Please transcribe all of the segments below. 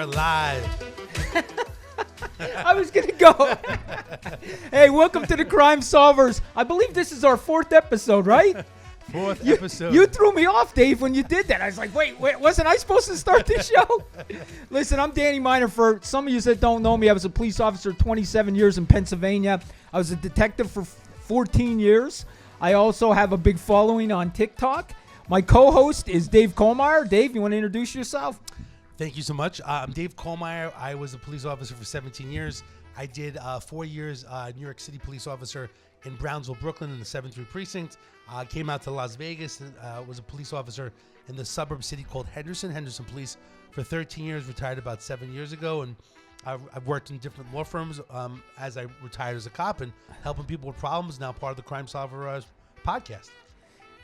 are live. I was going to go. Hey, welcome to the Crime Solvers. I believe this is our 4th episode, right? Fourth episode. You threw me off, Dave, when you did that. I was like, wait, wasn't I supposed to start this show? Listen, I'm Danny Miner. For some of you that don't know me, I was a police officer 27 years in Pennsylvania. I was a detective for 14 years. I also have a big following on TikTok. My co-host is Dave Kohlmeyer. Dave, you want to introduce yourself? Thank you so much. I'm Dave Kohlmeyer. I was a police officer for 17 years. I did 4 years New York City police officer in Brownsville, Brooklyn in the 7-3 precinct. Came out to Las Vegas and was a police officer in the suburb city called Henderson Police for 13 years, retired about 7 years ago. And I've worked in different law firms as I retired as a cop and helping people with problems. Now part of the Crime Solver podcast.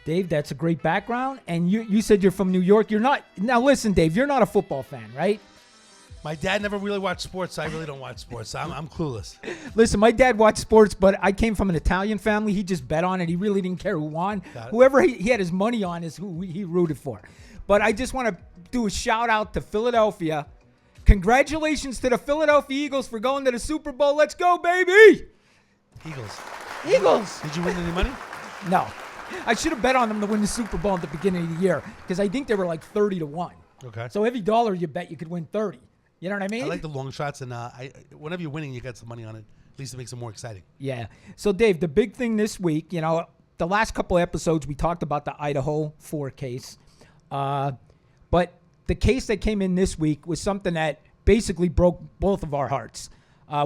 Dave, that's a great background. And you said you're from New York. You're not. Now, listen, Dave, you're not a football fan, right? My dad never really watched sports, so I really don't watch sports. So I'm clueless. Listen, my dad watched sports, but I came from an Italian family. He just bet on it. He really didn't care who won. Whoever he had his money on is who he rooted for. But I just want to do a shout out to Philadelphia. Congratulations to the Philadelphia Eagles for going to the Super Bowl. Let's go, baby! Eagles. Did you win any money? No. I should have bet on them to win the Super Bowl at the beginning of the year because I think they were like 30-1. Okay. So every dollar you bet, you could win 30. You know what I mean? I like the long shots, and whenever you're winning, you get some money on it. At least it makes it more exciting. Yeah. So, Dave, the big thing this week, the last couple of episodes, we talked about the Idaho 4 case. But the case that came in this week was something that basically broke both of our hearts.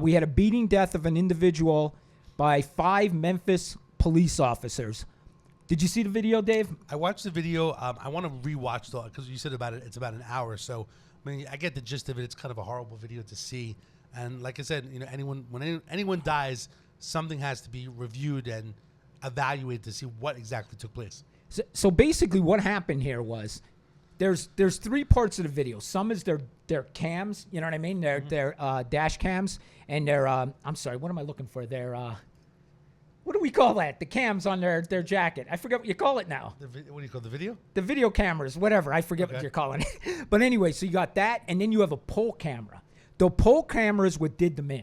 We had a beating death of an individual by 5 Memphis police officers. Did you see the video, Dave? I watched the video. I want to rewatch though because you said it's about an hour. So I mean, I get the gist of it. It's kind of a horrible video to see. And like I said, when anyone dies, something has to be reviewed and evaluated to see what exactly took place. So basically, what happened here was there's 3 parts of the video. Some is their cams. You know what I mean? Their dash cams and their I'm sorry, what am I looking for? Their what do we call that? The cams on their jacket. I forget what you call it now. What do you call the video? The video cameras, whatever. I forget what you're calling it. But anyway, so you got that, and then you have a pole camera. The pole camera is what did them in.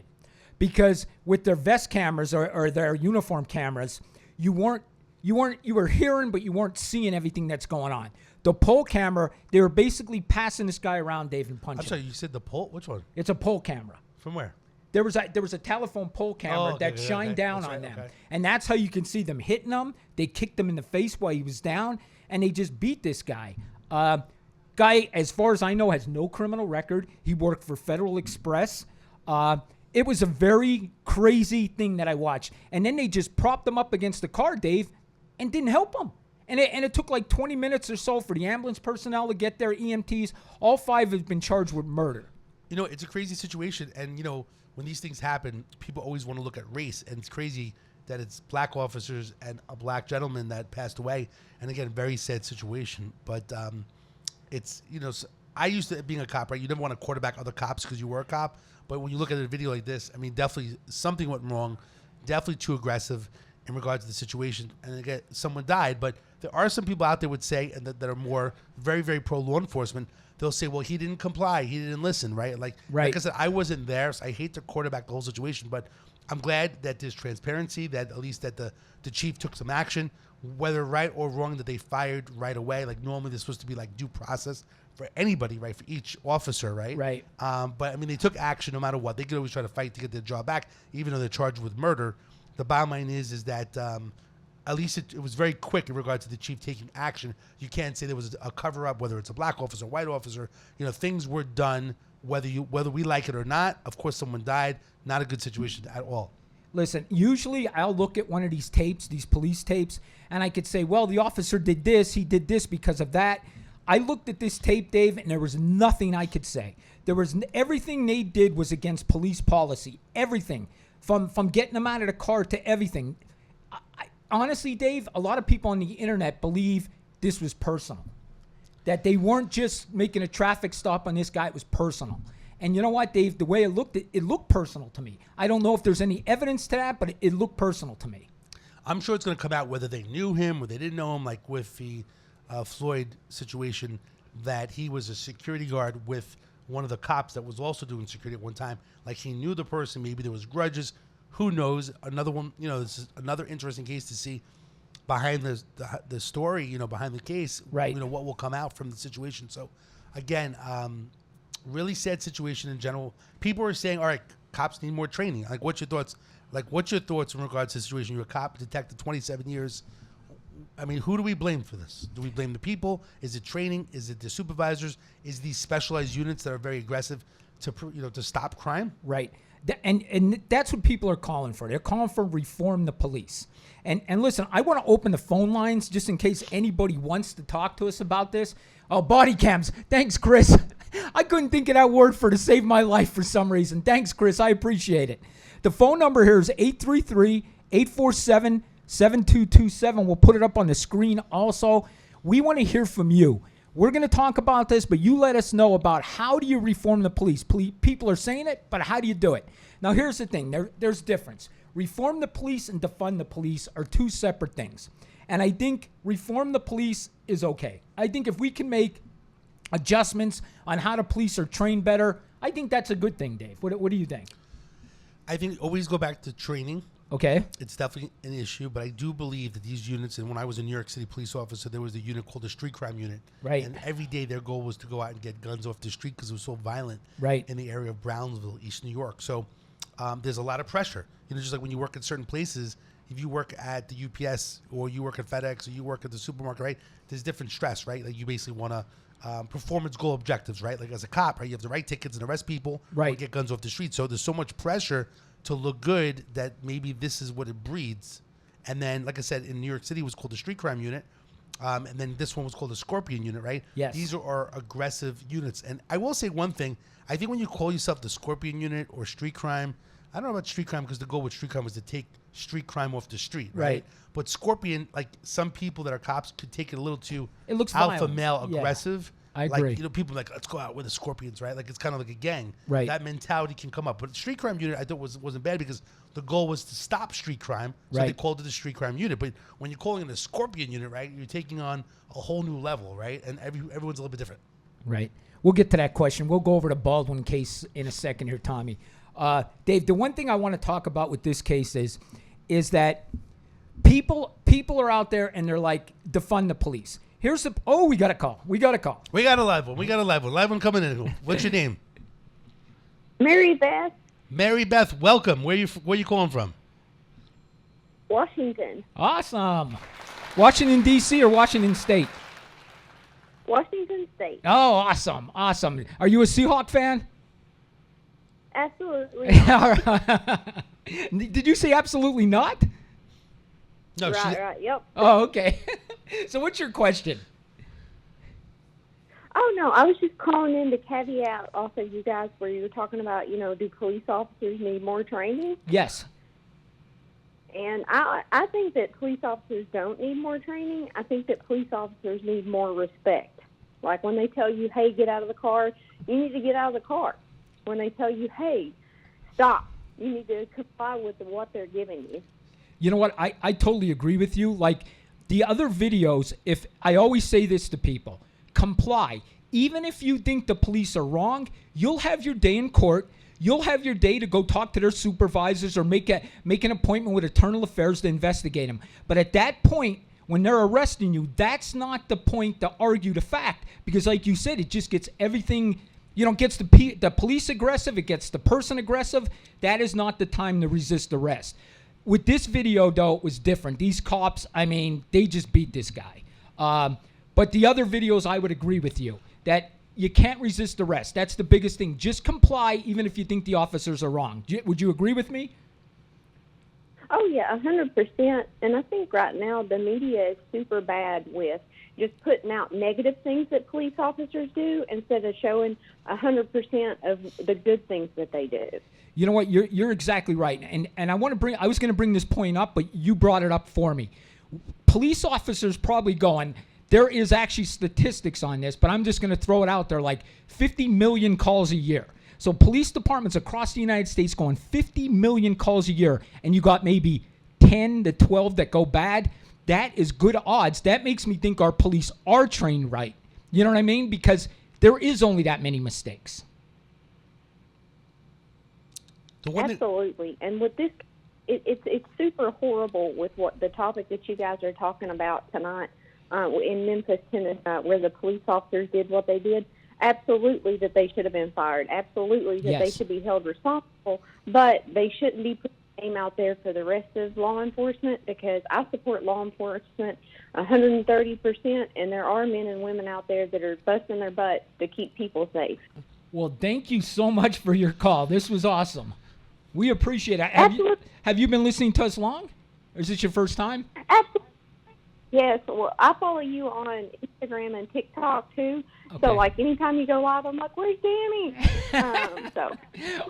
Because with their vest cameras or their uniform cameras, you were hearing, but you weren't seeing everything that's going on. The pole camera, they were basically passing this guy around, Dave, and punching. I'm sorry, you said the pole? Which one? It's a pole camera. From where? There was a telephone pole camera that shined down on them. Okay. And that's how you can see them hitting them. They kicked him in the face while he was down, and they just beat this guy. Guy, as far as I know, has no criminal record. He worked for Federal Express. It was a very crazy thing that I watched. And then they just propped him up against the car, Dave, and didn't help him. And it took like 20 minutes or so for the ambulance personnel to get there, EMTs. All 5 have been charged with murder. It's a crazy situation, and, when these things happen, people always want to look at race, and it's crazy that it's black officers and a black gentleman that passed away. And again, very sad situation. But it's, I used to, being a cop, right, you never want to quarterback other cops because you were a cop. But when you look at a video like this, I mean, definitely something went wrong, definitely too aggressive in regards to the situation. And again, someone died. But there are some people out there would say, and that are more very, very pro law enforcement. They'll say, well, he didn't comply. He didn't listen, right? Like I said, I wasn't there, so I hate to quarterback the whole situation, but I'm glad that there's transparency, that at least that the chief took some action, whether right or wrong, that they fired right away. Like normally there's supposed to be like due process for anybody, right? For each officer, right? Right. But I mean, they took action no matter what. They could always try to fight to get their job back, even though they're charged with murder. The bottom line is that at least it was very quick in regards to the chief taking action. You can't say there was a cover-up, whether it's a black officer, white officer. Things were done, whether we like it or not. Of course, someone died. Not a good situation at all. Listen, usually I'll look at one of these tapes, these police tapes, and I could say, well, the officer did this. He did this because of that. I looked at this tape, Dave, and there was nothing I could say. Everything they did was against police policy. Everything. From getting them out of the car to everything. Honestly, Dave, a lot of people on the internet believe this was personal. That they weren't just making a traffic stop on this guy. It was personal. And you know what, Dave? The way it looked personal to me. I don't know if there's any evidence to that, but it looked personal to me. I'm sure it's going to come out whether they knew him or they didn't know him, like with the Floyd situation, that he was a security guard with one of the cops that was also doing security at one time. Like he knew the person, maybe there was grudges. Who knows? Another one, this is another interesting case to see behind the story, behind the case, right? What will come out from the situation. So, again, really sad situation in general. People are saying, all right, cops need more training. Like, what's your thoughts? What's your thoughts in regards to the situation? You're a cop, detective, 27 years. I mean, who do we blame for this? Do we blame the people? Is it training? Is it the supervisors? Is these specialized units that are very aggressive to stop crime? Right. And that's what people are calling for. They're calling for reform the police. And listen, I want to open the phone lines just in case anybody wants to talk to us about this. Oh, body cams. Thanks, Chris. I couldn't think of that word to save my life for some reason. Thanks, Chris. I appreciate it. The phone number here is 833-847-7227. We'll put it up on the screen also. We want to hear from you. We're going to talk about this, but you let us know about how do you reform the police. People are saying it, but how do you do it? Now, here's the thing. There's difference. Reform the police and defund the police are two separate things. And I think reform the police is okay. I think if we can make adjustments on how the police are trained better, I think that's a good thing, Dave. What do you think? I think always go back to training. Okay. It's definitely an issue, but I do believe that these units, and when I was a New York City police officer, there was a unit called the street crime unit. Right. And every day their goal was to go out and get guns off the street because it was so violent right. in the area of Brownsville, East New York. So there's a lot of pressure. Just like when you work at certain places, if you work at the UPS or you work at FedEx or you work at the supermarket, right, there's different stress, right? Like you basically want to performance goal objectives, right? Like as a cop, right, you have to write tickets and arrest people right. or get guns off the street. So there's so much pressure to look good that maybe this is what it breeds. And then, like I said, in New York City, it was called the street crime unit. And then this one was called the Scorpion unit, right? Yes. These are aggressive units. And I will say one thing. I think when you call yourself the Scorpion unit or street crime, I don't know about street crime because the goal with street crime was to take street crime off the street, right? But Scorpion, like some people that are cops could take it a little too alpha violent. male aggressive. I agree. Like, people like, let's go out with the Scorpions, right? Like it's kind of like a gang. Right. That mentality can come up. But street crime unit, I thought wasn't bad because the goal was to stop street crime. So they called it the street crime unit. But when you're calling it a Scorpion unit, right, you're taking on a whole new level, right? And everyone's a little bit different. Right. We'll get to that question. We'll go over the Baldwin case in a second here, Tommy. Dave, the one thing I want to talk about with this case is that people are out there and they're like, defund the police. We got a call. We got a live one. Live one coming in. What's your name? Mary Beth. Mary Beth, welcome. Where you calling from? Washington. Awesome. Washington, D.C. or Washington State? Washington State. Oh, awesome. Are you a Seahawk fan? Absolutely. Did you say absolutely not? No, right, yep. Oh, okay. So what's your question? Oh, no, I was just calling in to caveat also you guys where you were talking about, do police officers need more training? Yes. And I think that police officers don't need more training. I think that police officers need more respect. Like when they tell you, hey, get out of the car, you need to get out of the car. When they tell you, hey, stop, you need to comply with what they're giving you. You know what? I totally agree with you. Like the other videos, if I always say this to people, comply. Even if you think the police are wrong, you'll have your day in court. You'll have your day to go talk to their supervisors or make an appointment with Internal Affairs to investigate them. But at that point, when they're arresting you, that's not the point to argue the fact. Because like you said, it just gets everything, gets the police aggressive, it gets the person aggressive. That is not the time to resist arrest. With this video, though, it was different. These cops, they just beat this guy. But the other videos, I would agree with you that you can't resist arrest. That's the biggest thing. Just comply, even if you think the officers are wrong. Would you agree with me? Oh, yeah, 100%. And I think right now the media is super bad with just putting out negative things that police officers do instead of showing 100% of the good things that they do. You know what? You're exactly right. And I was going to bring this point up, but you brought it up for me. Police officers probably going, there is actually statistics on this, but I'm just going to throw it out there, like 50 million calls a year. So police departments across the United States going 50 million calls a year, and you got maybe 10 to 12 that go bad. That is good odds. That makes me think our police are trained right. You know what I mean? Because there is only that many mistakes. The one Absolutely. And with this, it's super horrible with what the topic that you guys are talking about tonight in Memphis, Tennessee, where the police officers did what they did. Absolutely that they should have been fired. Absolutely that they should be held responsible. But they shouldn't be putting their name out there for the rest of law enforcement, because I support law enforcement 130%, and there are men and women out there that are busting their butts to keep people safe. Well, thank you so much for your call. This was awesome. We appreciate it. Have you been listening to us long? Or is this your first time? Absolutely. Yes. Well, I follow you on Instagram and TikTok, too. Okay. So, like, anytime you go live, I'm like, where's Danny? So.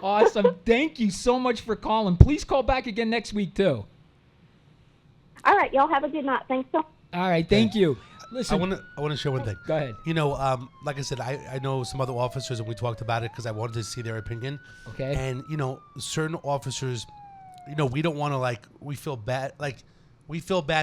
Awesome. Thank you so much for calling. Please call back again next week, too. All right. Y'all have a good night. Thanks so much. All right. Thank you. Listen, I want to share one thing. Go ahead. You know, like I said, I know some other officers, and we talked about it because I wanted to see their opinion. Okay. And, you know, certain officers, you know, we don't want to, like, we feel bad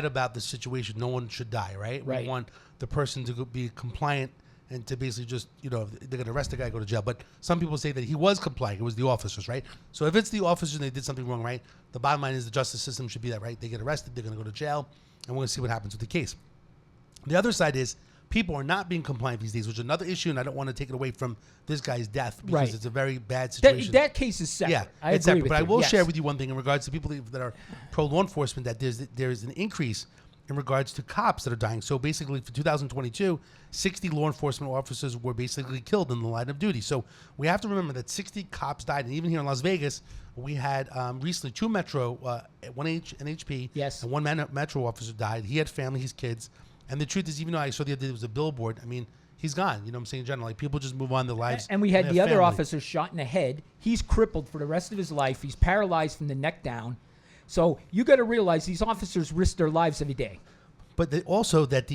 about the situation. No one should die, right? Right. We want the person to be compliant and to basically just, you know, if they're going to arrest the guy, go to jail. But some people say that he was compliant. It was the officers, right? So if it's the officers and they did something wrong, right, the bottom line is the justice system should be that, right? They get arrested, they're going to go to jail, and we're going to see what happens with the case. The other side is people are not being compliant these days, which is another issue, and I don't want to take it away from this guy's death because it's a very bad situation. That case is separate. Yeah, I it's agree separate. with But I you. will Yes. share with you one thing in regards to people that are pro-law enforcement, that there's an increase in regards to cops that are dying. So basically for 2022, 60 law enforcement officers were basically killed in the line of duty. So we have to remember that 60 cops died. And even here in Las Vegas, we had recently 2 Metro, one NHP, and 1 Metro officer died. He had family, his kids. And the truth is, even though I saw the other day there was a billboard, I mean, he's gone. You know what I'm saying? In general, like, people just move on their lives. And we had they the have other family. officer shot in the head. He's crippled for the rest of his life. He's paralyzed from the neck down. So you got to realize these officers risk their lives every day. But also that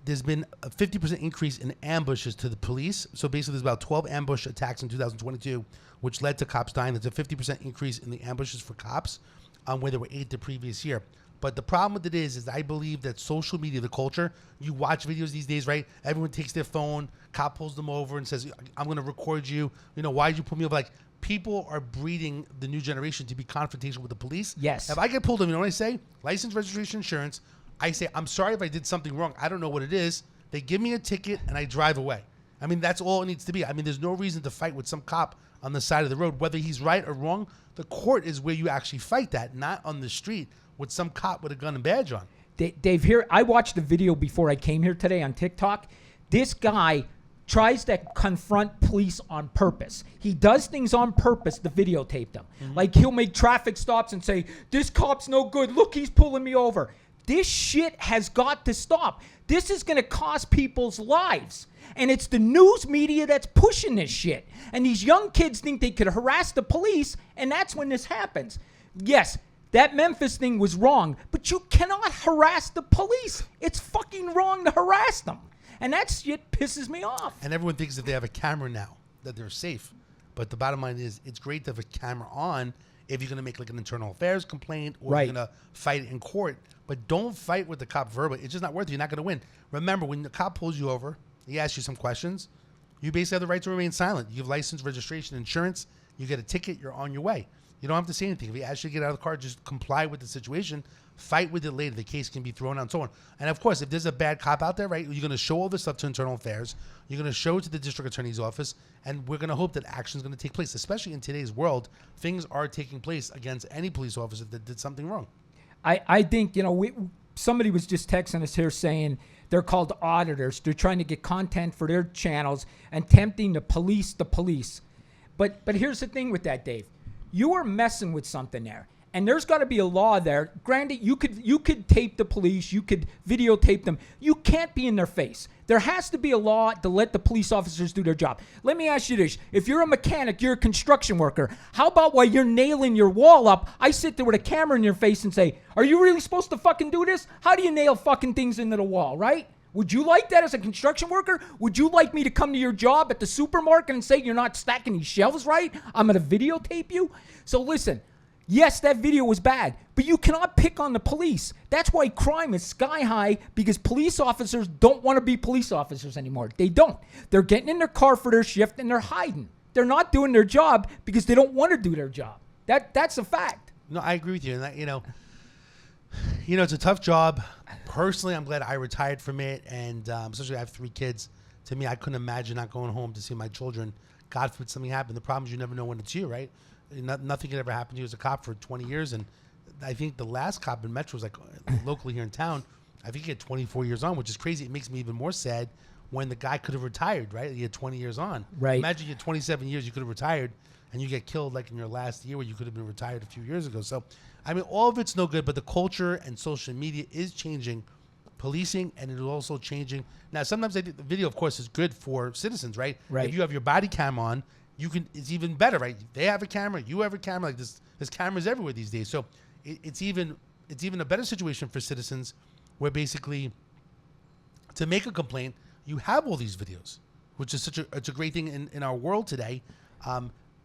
there's been a 50% increase in ambushes to the police. So basically there's about 12 ambush attacks in 2022, which led to cops dying. There's a 50% increase in the ambushes for cops, where there were 8 the previous year. But the problem with it is I believe that social media, the culture, you watch videos these days, right? Everyone takes their phone, cop pulls them over and says, I'm going to record you. You know, why did you pull me over? Like, people are breeding the new generation to be confrontational with the police. Yes. If I get pulled over, you know what I say? License, registration, insurance. I say, I'm sorry if I did something wrong. I don't know what it is. They give me a ticket and I drive away. I mean, that's all it needs to be. I mean, there's no reason to fight with some cop on the side of the road. Whether he's right or wrong, the court is where you actually fight that, not on the street with some cop with a gun and badge on. Dave, here, I watched the video before I came here today on TikTok. This guy tries to confront police on purpose. He does things on purpose to videotape them. Mm-hmm. Like, he'll make traffic stops and say, this cop's no good. Look, he's pulling me over. This shit has got to stop. This is going to cost people's lives. And it's the news media that's pushing this shit. And these young kids think they could harass the police, and that's when this happens. Yes, that Memphis thing was wrong, but you cannot harass the police. It's fucking wrong to harass them. And that shit pisses me off. And everyone thinks that they have a camera now, that they're safe. But the bottom line is, it's great to have a camera on if you're going to make like an internal affairs complaint or you're going to fight in court. But don't fight with the cop verbally. It's just not worth it. You're not going to win. Remember, when the cop pulls you over, he asks you some questions, you basically have the right to remain silent. You have license, registration, insurance. You get a ticket, you're on your way. You don't have to say anything. If he asks you to get out of the car, just comply with the situation. Fight with it later. The case can be thrown out and so on. And of course, if there's a bad cop out there, right, you're going to show all this stuff to internal affairs. You're going to show it to the district attorney's office. And we're going to hope that action is going to take place, especially in today's world. Things are taking place against any police officer that did something wrong. I think, you know, somebody was just texting us here saying they're called auditors. They're trying to get content for their channels and tempting to police the police. But here's the thing with that, Dave. You are messing with something there. And there's got to be a law there. Granted, you could tape the police. You could videotape them. You can't be in their face. There has to be a law to let the police officers do their job. Let me ask you this. If you're a mechanic, you're a construction worker, how about while you're nailing your wall up, I sit there with a camera in your face and say, are you really supposed to fucking do this? How do you nail fucking things into the wall, right? Would you like that as a construction worker? Would you like me to come to your job at the supermarket and say you're not stacking these shelves right? I'm going to videotape you? So listen. Yes, that video was bad, but you cannot pick on the police. That's why crime is sky high, because police officers don't want to be police officers anymore. They don't. They're getting in their car for their shift and they're hiding. They're not doing their job because they don't want to do their job. That's a fact. No, I agree with you. And that, it's a tough job. Personally, I'm glad I retired from it, and especially I have 3 kids. To me, I couldn't imagine not going home to see my children. God forbid something happened. The problem is you never know when it's you, right? Nothing could ever happen to you as a cop for 20 years, and I think the last cop in Metro was like locally here in town. I think he had 24 years on, which is crazy. It makes me even more sad when the guy could have retired, right? He had 20 years on. Right. Imagine you had 27 years, you could have retired, and you get killed like in your last year where you could have been retired a few years ago. So, I mean, all of it's no good, but the culture and social media is changing policing, and it is also changing. Now, sometimes I think the video, of course, is good for citizens, right? Right. If you have your body cam on, it's even better, right? They have a camera, you have a camera. Like there's cameras everywhere these days. So it's even a better situation for citizens where basically to make a complaint, you have all these videos, which is it's a great thing in our world today.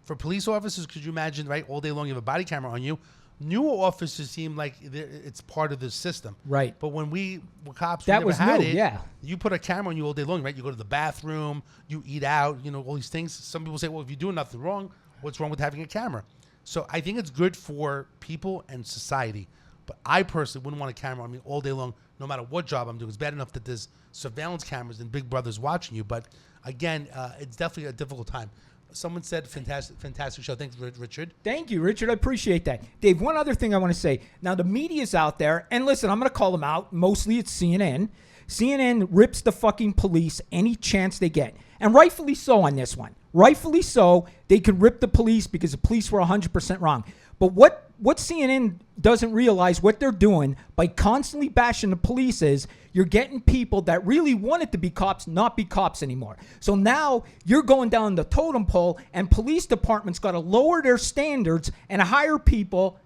For police officers, could you imagine, right? All day long, you have a body camera on you. Newer officers seem like it's part of the system. Right. But when we were cops, That we never was had new, it. yeah. You put a camera on you all day long, right? You go to the bathroom, you eat out, all these things. Some people say, well, if you're doing nothing wrong, what's wrong with having a camera? So I think it's good for people and society. But I personally wouldn't want a camera on me all day long, no matter what job I'm doing. It's bad enough that there's surveillance cameras and Big Brother's watching you. But again, it's definitely a difficult time. Someone said, fantastic show. Thanks, Richard. Thank you, Richard. I appreciate that. Dave, one other thing I want to say. Now, the media's out there, and listen, I'm going to call them out. Mostly it's CNN. CNN rips the fucking police any chance they get. And rightfully so on this one. Rightfully so. They could rip the police because the police were 100% wrong. But what CNN doesn't realize, what they're doing by constantly bashing the police, is you're getting people that really wanted to be cops not be cops anymore. So now you're going down the totem pole, and police departments got to lower their standards and hire people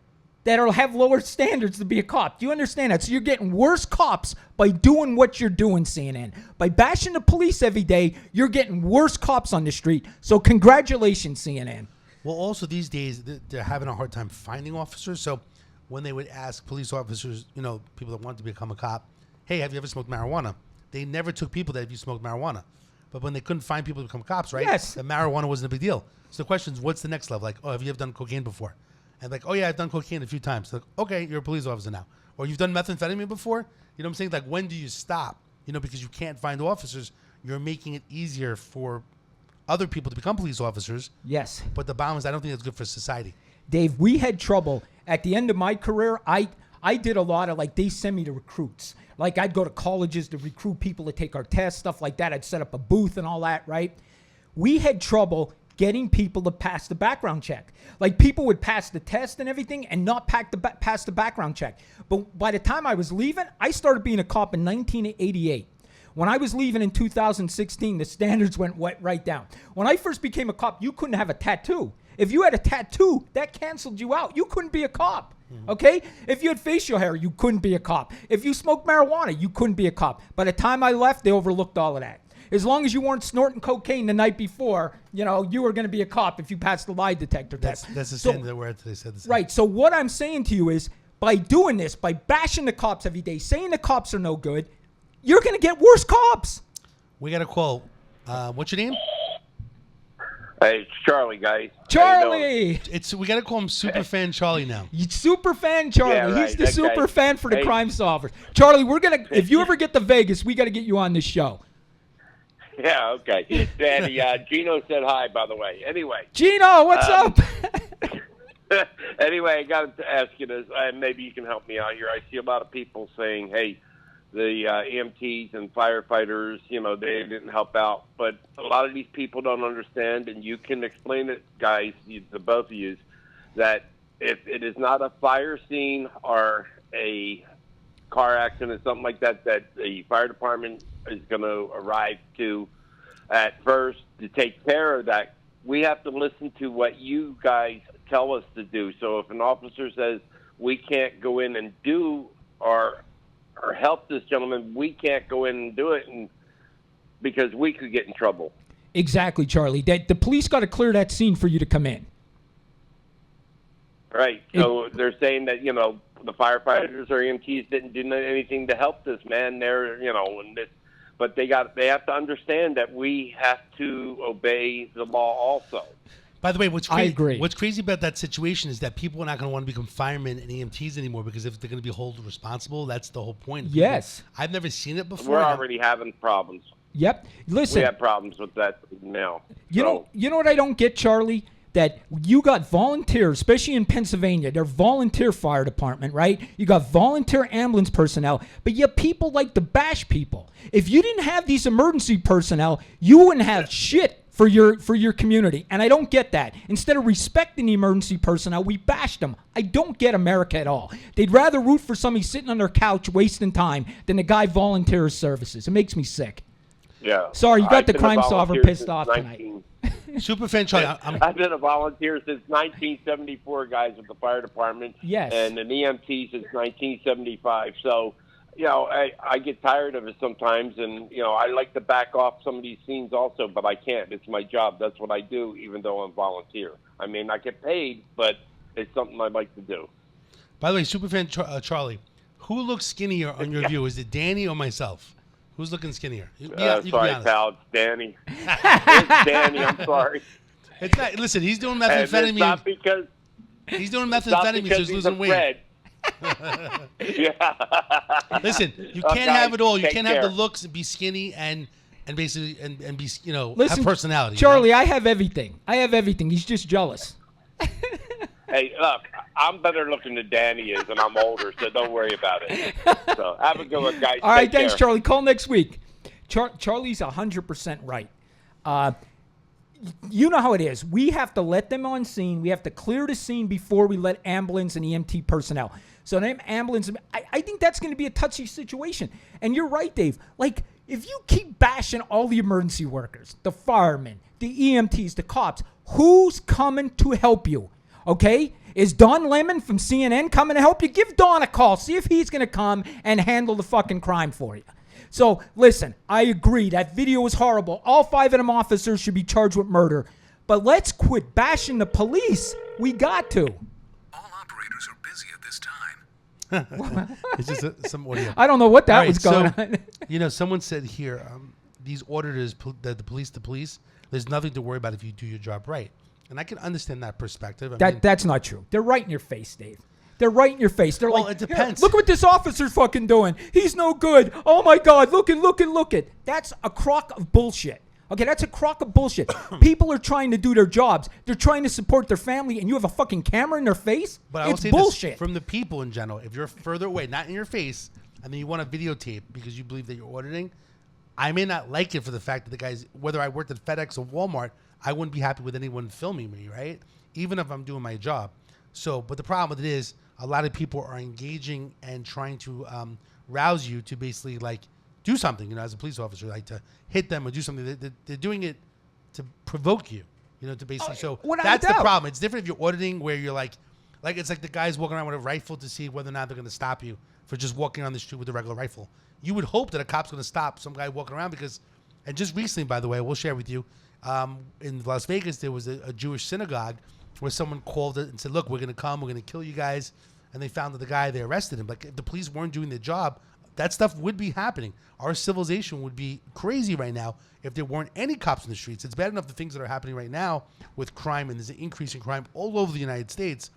that'll have lower standards to be a cop. Do you understand that? So you're getting worse cops by doing what you're doing, CNN. By bashing the police every day, you're getting worse cops on the street. So congratulations, CNN. Well, also these days, they're having a hard time finding officers. So when they would ask police officers, people that want to become a cop, hey, have you ever smoked marijuana? They never took people that have you smoked marijuana. But when they couldn't find people to become cops, right? Yes. The marijuana wasn't a big deal. So the question is, what's the next level? Like, oh, have you ever done cocaine before? And like, oh, yeah, I've done cocaine a few times. So like, okay, you're a police officer now. Or you've done methamphetamine before? You know what I'm saying? Like, when do you stop? Because you can't find officers. You're making it easier for other people to become police officers. Yes. But the bottom is, I don't think it's good for society. Dave, we had trouble. At the end of my career, I did a lot of, they send me to recruits. Like, I'd go to colleges to recruit people to take our tests, stuff like that. I'd set up a booth and all that, right? We had trouble getting people to pass the background check. Like, people would pass the test and everything and not pass the background check. But by the time I was leaving, I started being a cop in 1988. When I was leaving in 2016, the standards went right down. When I first became a cop, you couldn't have a tattoo. If you had a tattoo, that canceled you out. You couldn't be a cop, okay? If you had facial hair, you couldn't be a cop. If you smoked marijuana, you couldn't be a cop. By the time I left, they overlooked all of that. As long as you weren't snorting cocaine the night before, you were going to be a cop if you passed the lie detector test. That's the standard that we're at today. Said the same. Right, so what I'm saying to you is, by doing this, by bashing the cops every day, saying the cops are no good, you're going to get worse cops. We got a call. What's your name? Hey, it's Charlie, guys. Charlie! We got to call him Superfan Charlie now. Superfan Charlie. Yeah, right. He's the super fan for the Hey. crime solvers. Charlie, if you ever get to Vegas, we got to get you on this show. Yeah, okay. Danny, Gino said hi, by the way. Anyway. Gino, what's up? Anyway, I got to ask you this, and maybe you can help me out here. I see a lot of people saying, hey, the EMTs and firefighters, they didn't help out. But a lot of these people don't understand, and you can explain it, guys, the both of you, that if it is not a fire scene or a car accident, something like that, that the fire department is going to arrive to at first to take care of that. We have to listen to what you guys tell us to do. So if an officer says we can't go in and do or help this gentleman, we can't go in and do it because we could get in trouble. Exactly, Charlie. The police got to clear that scene for you to come in. Right. So they're saying that, the firefighters or EMTs didn't do anything to help this man there, but they have to understand that we have to obey the law also. By the way, what's I crazy, agree. what's crazy about that situation is that people are not going to want to become firemen and EMTs anymore because if they're going to be held responsible, that's the whole point. Yes. I've never seen it before. We're already having problems. Yep. Listen. We have problems with that now. You know what I don't get, Charlie? That you got volunteers, especially in Pennsylvania, they're volunteer fire department, right? You got volunteer ambulance personnel, but yet people like to bash people. If you didn't have these emergency personnel, you wouldn't have shit for your community. And I don't get that. Instead of respecting the emergency personnel, we bashed them. I don't get America at all. They'd rather root for somebody sitting on their couch wasting time than the guy volunteers services. It makes me sick. Yeah. Sorry, you got I've the been a crime solver volunteer pissed since off tonight. Superfan Charlie, I've been a volunteer since 1974, guys, with the fire department. Yes. And an EMT since 1975. So, I get tired of it sometimes, and, I like to back off some of these scenes also, but I can't. It's my job. That's what I do, even though I'm volunteer. I mean, I get paid, but it's something I like to do. by the way, Superfan Charlie, who looks skinnier on your view? Is it Danny or myself? Who's looking skinnier? You can be Sorry, honest. pal. It's Danny. It's Danny. I'm sorry. It's not. Listen, he's doing And it's methamphetamine. not because He's doing not methamphetamine, so because he's he's losing a weight. Fred. Yeah. Listen, you Oh, can't guys, have it all. You take can't have the care. looks and be skinny and basically and be Listen, have personality. Charlie, I have everything. He's just jealous. Hey, look, I'm better looking than Danny is, and I'm older, so don't worry about it. So have a good one, guys. All right, Take thanks, care. Charlie. Call next week. Charlie's 100% right. You know how it is. We have to let them on scene. We have to clear the scene before we let ambulance and EMT personnel. So them ambulance, I think that's going to be a touchy situation. And you're right, Dave. Like, if you keep bashing all the emergency workers, the firemen, the EMTs, the cops, who's coming to help you? Okay? Is Don Lemon from CNN coming to help you? Give Don a call. See if he's going to come and handle the fucking crime for you. So, listen, I agree. That video was horrible. All 5 of them officers should be charged with murder. But let's quit bashing the police. We got to. All operators are busy at this time. It's just some audio. I don't know what that All right, was going on. Someone said here, these auditors, the police, there's nothing to worry about if you do your job right. And I can understand that perspective. I mean, That's not true. They're right in your face, Dave. They're right in your face. They're Well, like, it depends. "Here, look what this officer's fucking doing. He's no good. Oh my God, look it. That's a crock of bullshit. Okay, that's a crock of bullshit. People are trying to do their jobs. They're trying to support their family, and you have a fucking camera in their face? But I will It's say bullshit. this, from the people in general, if you're further away, not in your face, and then you want to videotape because you believe that you're auditing, I may not like it for the fact that the guys, whether I worked at FedEx or Walmart, I wouldn't be happy with anyone filming me, right? Even if I'm doing my job. So, but the problem with it is a lot of people are engaging and trying to rouse you to basically like do something, as a police officer, like to hit them or do something. They're doing it to provoke you, to basically. So without that's a the doubt. problem. It's different if you're auditing where you're like it's like the guys walking around with a rifle to see whether or not they're going to stop you for just walking on the street with a regular rifle. You would hope that a cop's going to stop some guy walking around because, and just recently, by the way, we'll share with you, in Las Vegas, there was a Jewish synagogue where someone called it and said, look, we're going to come, we're going to kill you guys. And they found that the guy, they arrested him. Like, if the police weren't doing their job, that stuff would be happening. Our civilization would be crazy right now if there weren't any cops in the streets. It's bad enough the things that are happening right now with crime, and there's an increase in crime all over the United States.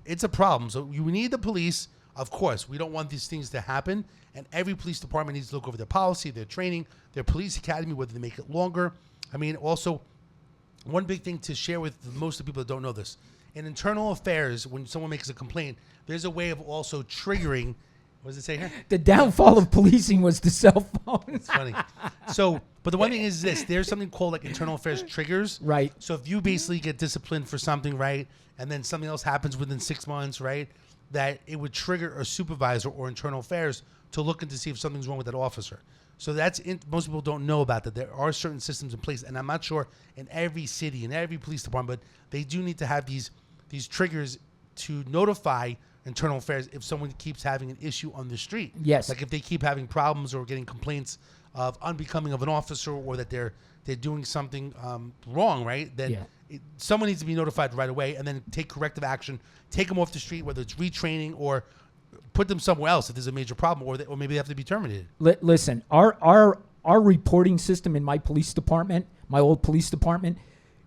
It's a problem. So you need the police. Of course, we don't want these things to happen. And every police department needs to look over their policy, their training, their police academy, whether they make it longer. I mean, also, one big thing to share with most of the people that don't know this. In internal affairs, when someone makes a complaint, there's a way of also triggering. What does it say here? The downfall of policing was the cell phone. It's funny. So, but the one thing is this: there's something called like internal affairs triggers. Right. So if you basically get disciplined for something, right, and then something else happens within 6 months, right, that it would trigger a supervisor or internal affairs to look into see if something's wrong with that officer. So most people don't know about that. There are certain systems in place, and I'm not sure in every city, in every police department, but they do need to have these triggers to notify internal affairs if someone keeps having an issue on the street. Yes. Like if they keep having problems or getting complaints of unbecoming of an officer, or that they're doing something wrong, right? Then someone needs to be notified right away, and then take corrective action, take them off the street, whether it's retraining or put them somewhere else if there's a major problem, or maybe they have to be terminated. Listen, our reporting system in my police department, my old police department,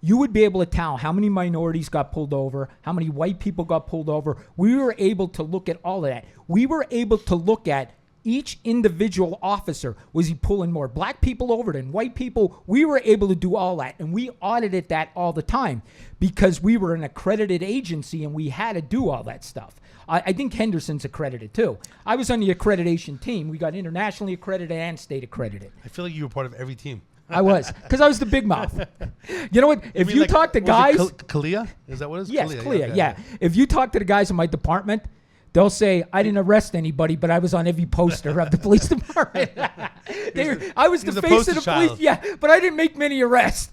you would be able to tell how many minorities got pulled over, how many white people got pulled over. We were able to look at all of that. We were able to look at each individual officer. Was he pulling more black people over than white people? We were able to do all that, and we audited that all the time because we were an accredited agency and we had to do all that stuff. I think Henderson's accredited too. I was on the accreditation team. We got internationally accredited and state accredited. I feel like you were part of every team. I was, because I was the big mouth. You know what? If you like, talk to guys... Kalia? Is that what it is? Yes, Kalia, okay. yeah. If you talk to the guys in my department, they'll say, I didn't arrest anybody, but I was on every poster of the police department. I was the face of the police. Yeah, but I didn't make many arrests.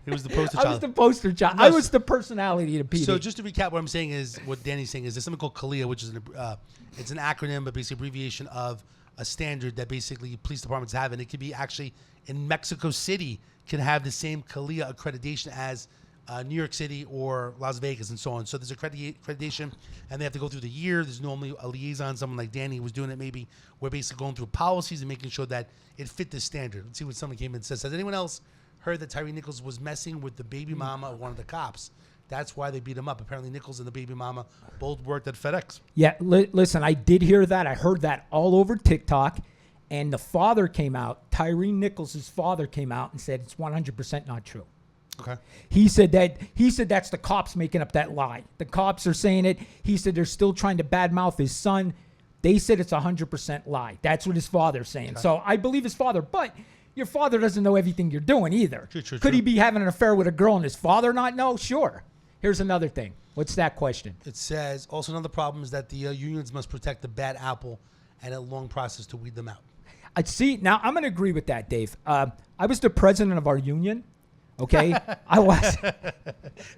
He was the poster I child. was the poster child. No, I was the personality of the PD. So just to recap, what I'm saying is, what Danny's saying is, there's something called Kalia, which is it's an acronym, but basically abbreviation of a standard that basically police departments have, and it could be actually in Mexico City can have the same Kalia accreditation as New York City or Las Vegas and so on. So there's accreditation, and they have to go through the year. There's normally a liaison, someone like Danny was doing it maybe. We're basically going through policies and making sure that it fit the standard. Let's see what someone came in and says. Has anyone else heard that Tyree Nichols was messing with the baby mama of one of the cops? That's why they beat him up. Apparently Nichols and the baby mama both worked at FedEx. Yeah, listen, I did hear that. I heard that all over TikTok. And the father came out, Tyree Nichols' father came out and said it's 100% not true. Okay. He said that's the cops making up that lie. The cops are saying it. He said they're still trying to badmouth his son. They said it's 100% lie. That's what his father's saying. Okay. So I believe his father, but your father doesn't know everything you're doing either. True. Could he be having an affair with a girl and his father not know? Sure. Here's another thing. What's that question? It says, also another problem is that the unions must protect the bad apple and a long process to weed them out. I see. Now, I'm going to agree with that, Dave. I was the president of our union. Okay, I was.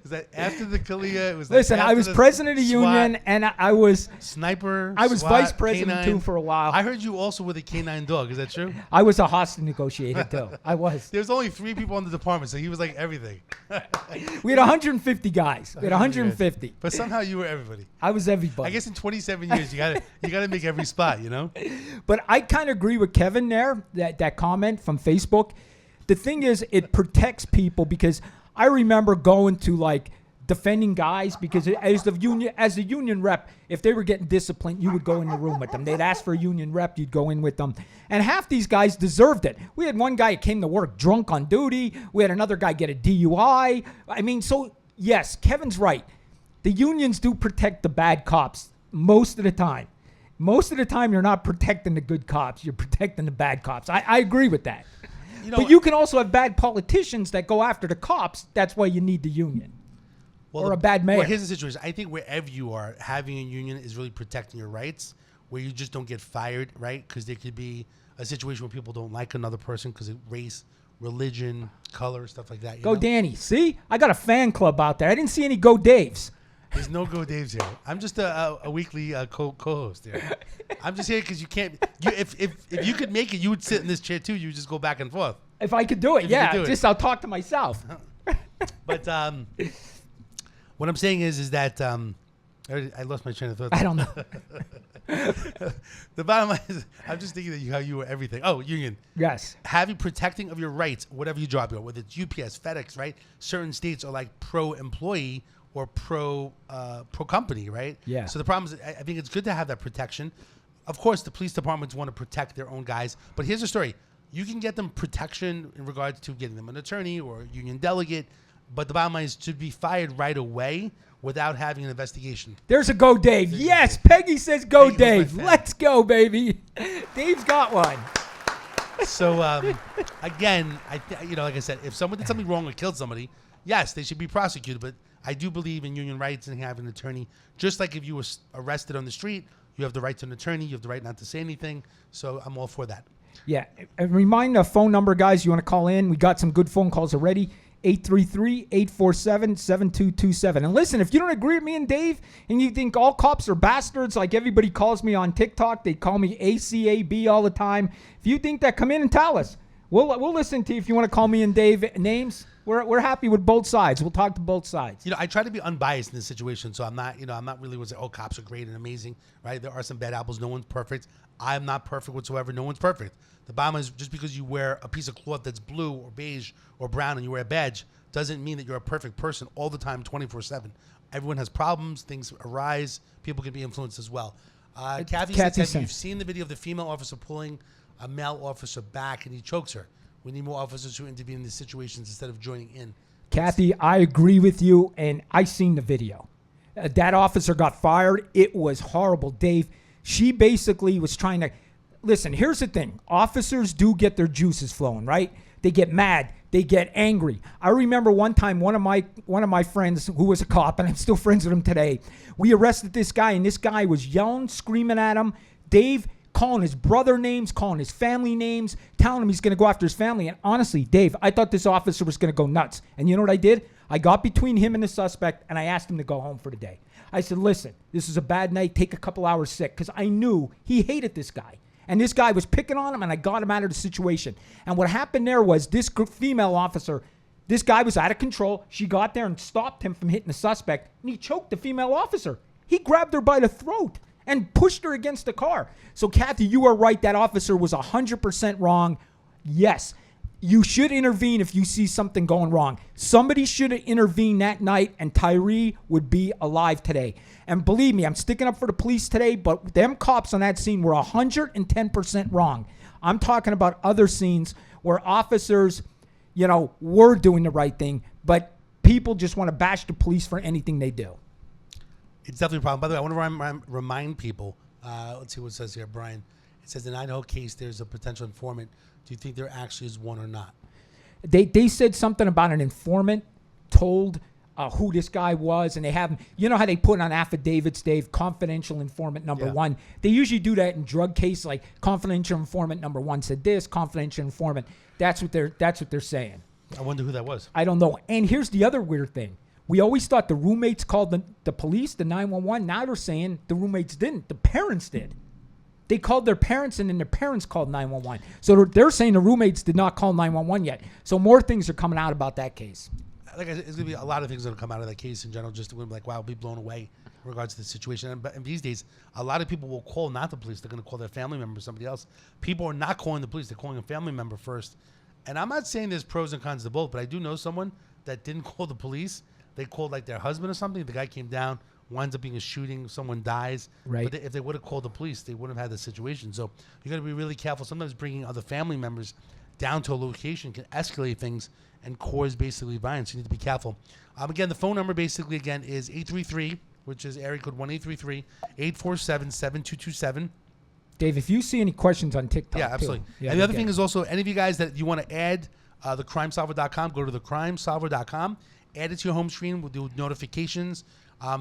Is that after the Kalia? It was. Listen, I was president of the union, and I was sniper. I was SWAT, vice president K9. too for a while. I heard you also with a K9 dog. Is that true? I was a hostage negotiator too. I was. There's only 3 people in the department, so he was like everything. We had 150 guys. We had 150. But somehow you were everybody. I was everybody. I guess in 27 years, you gotta make every spot, you know. But I kind of agree with Kevin there. That comment from Facebook. The thing is, it protects people because I remember going to like defending guys because as the union rep, if they were getting disciplined, you would go in the room with them. They'd ask for a union rep, you'd go in with them. And half these guys deserved it. We had one guy who came to work drunk on duty. We had another guy get a DUI. I mean, so yes, Kevin's right. The unions do protect the bad cops most of the time. Most of the time, you're not protecting the good cops. You're protecting the bad cops. I agree with that. But you can also have bad politicians that go after the cops. That's why you need the union. Or a bad mayor. Well, here's the situation. I think wherever you are, having a union is really protecting your rights, where you just don't get fired, right? Because there could be a situation where people don't like another person because of race, religion, color, stuff like that. Go Danny. See? I got a fan club out there. I didn't see any Go Daves. There's no Go Daves here. I'm just a weekly co-host here. I'm just here because you can't. If you could make it, you would sit in this chair too. You would just go back and forth. If I could do it, yeah. Just I'll talk to myself. But what I'm saying is that I lost my train of thought. I don't know. The bottom line is, I'm just thinking that how you were everything. Oh, union. Yes. Having protecting of your rights, whatever you job, whether it's UPS, FedEx, right? Certain states are like pro-employee or pro company, right? Yeah. So the problem is, I think it's good to have that protection. Of course, the police departments want to protect their own guys, but here's the story: you can get them protection in regards to getting them an attorney or a union delegate, but the bottom line is to be fired right away without having an investigation. There's a Go Dave. Yes, Peggy says Go Dave. Let's go, baby. Dave's got one. So again, like I said, if someone did something wrong or killed somebody, yes, they should be prosecuted. But I do believe in union rights and having an attorney. Just like if you were arrested on the street, you have the right to an attorney. You have the right not to say anything. So I'm all for that. Yeah. And remind the phone number, guys. You want to call in? We got some good phone calls already. 833-847-7227. And listen, if you don't agree with me and Dave and you think all cops are bastards like everybody calls me on TikTok, they call me ACAB all the time. If you think that, come in and tell us. We'll listen to you if you want to call me and Dave names. We're happy with both sides. We'll talk to both sides. You know, I try to be unbiased in this situation, so I'm not really going to say, oh, cops are great and amazing, right? There are some bad apples. No one's perfect. I'm not perfect whatsoever. No one's perfect. The bottom is, just because you wear a piece of cloth that's blue or beige or brown and you wear a badge doesn't mean that you're a perfect person all the time, 24/7. Everyone has problems. Things arise. People can be influenced as well. Kathy said, you've seen the video of the female officer pulling a male officer back and he chokes her. We need more officers who intervene in these situations instead of joining in. Kathy, I agree with you, and I seen the video. That officer got fired. It was horrible, Dave. She basically was trying to... Listen, here's the thing. Officers do get their juices flowing, right? They get mad. They get angry. I remember one time one of my friends who was a cop, and I'm still friends with him today, we arrested this guy, and this guy was yelling, screaming at him. Dave, calling his brother names, calling his family names, telling him he's going to go after his family. And honestly, Dave, I thought this officer was going to go nuts. And you know what I did? I got between him and the suspect, and I asked him to go home for the day. I said, listen, this is a bad night. Take a couple hours sick, because I knew he hated this guy. And this guy was picking on him, and I got him out of the situation. And what happened there was this female officer, this guy was out of control. She got there and stopped him from hitting the suspect, and he choked the female officer. He grabbed her by the throat and pushed her against the car. So, Kathy, you are right. That officer was 100% wrong. Yes, you should intervene if you see something going wrong. Somebody should have intervened that night, and Tyree would be alive today. And believe me, I'm sticking up for the police today, but them cops on that scene were 110% wrong. I'm talking about other scenes where officers, were doing the right thing, but people just want to bash the police for anything they do. It's definitely a problem. By the way, I want to remind people, let's see what it says here, Brian. It says in Idaho case, there's a potential informant. Do you think there actually is one or not? They said something about an informant told who this guy was, and they have, you know how they put on affidavits, Dave, confidential informant number one. They usually do that in drug cases, like confidential informant number one said this, confidential informant. That's what they're saying. I wonder who that was. I don't know. And here's the other weird thing. We always thought the roommates called the police, the 911. Now they're saying the roommates didn't. The parents did. They called their parents, and then their parents called 911. So they're saying the roommates did not call 911 yet. So more things are coming out about that case. Like I said, it's going to be a lot of things that will come out of that case in general. Just to be like, wow, I'll be blown away in regards to the situation. And these days, a lot of people will call not the police. They're going to call their family member or somebody else. People are not calling the police. They're calling a family member first. And I'm not saying there's pros and cons to both, but I do know someone that didn't call the police. They called like their husband or something. The guy came down, winds up being a shooting. Someone dies. Right. But if they would have called the police, they wouldn't have had the situation. So you got to be really careful. Sometimes bringing other family members down to a location can escalate things and cause basically violence. You need to be careful. Again, the phone number basically again is 833, which is area code 1-833-847-7227. Dave, if you see any questions on TikTok, yeah, absolutely. Yeah, and the other thing is also any of you guys that you want to add thecrimesolver.com, go to thecrimesolver.com, add it to your home screen. We'll do notifications.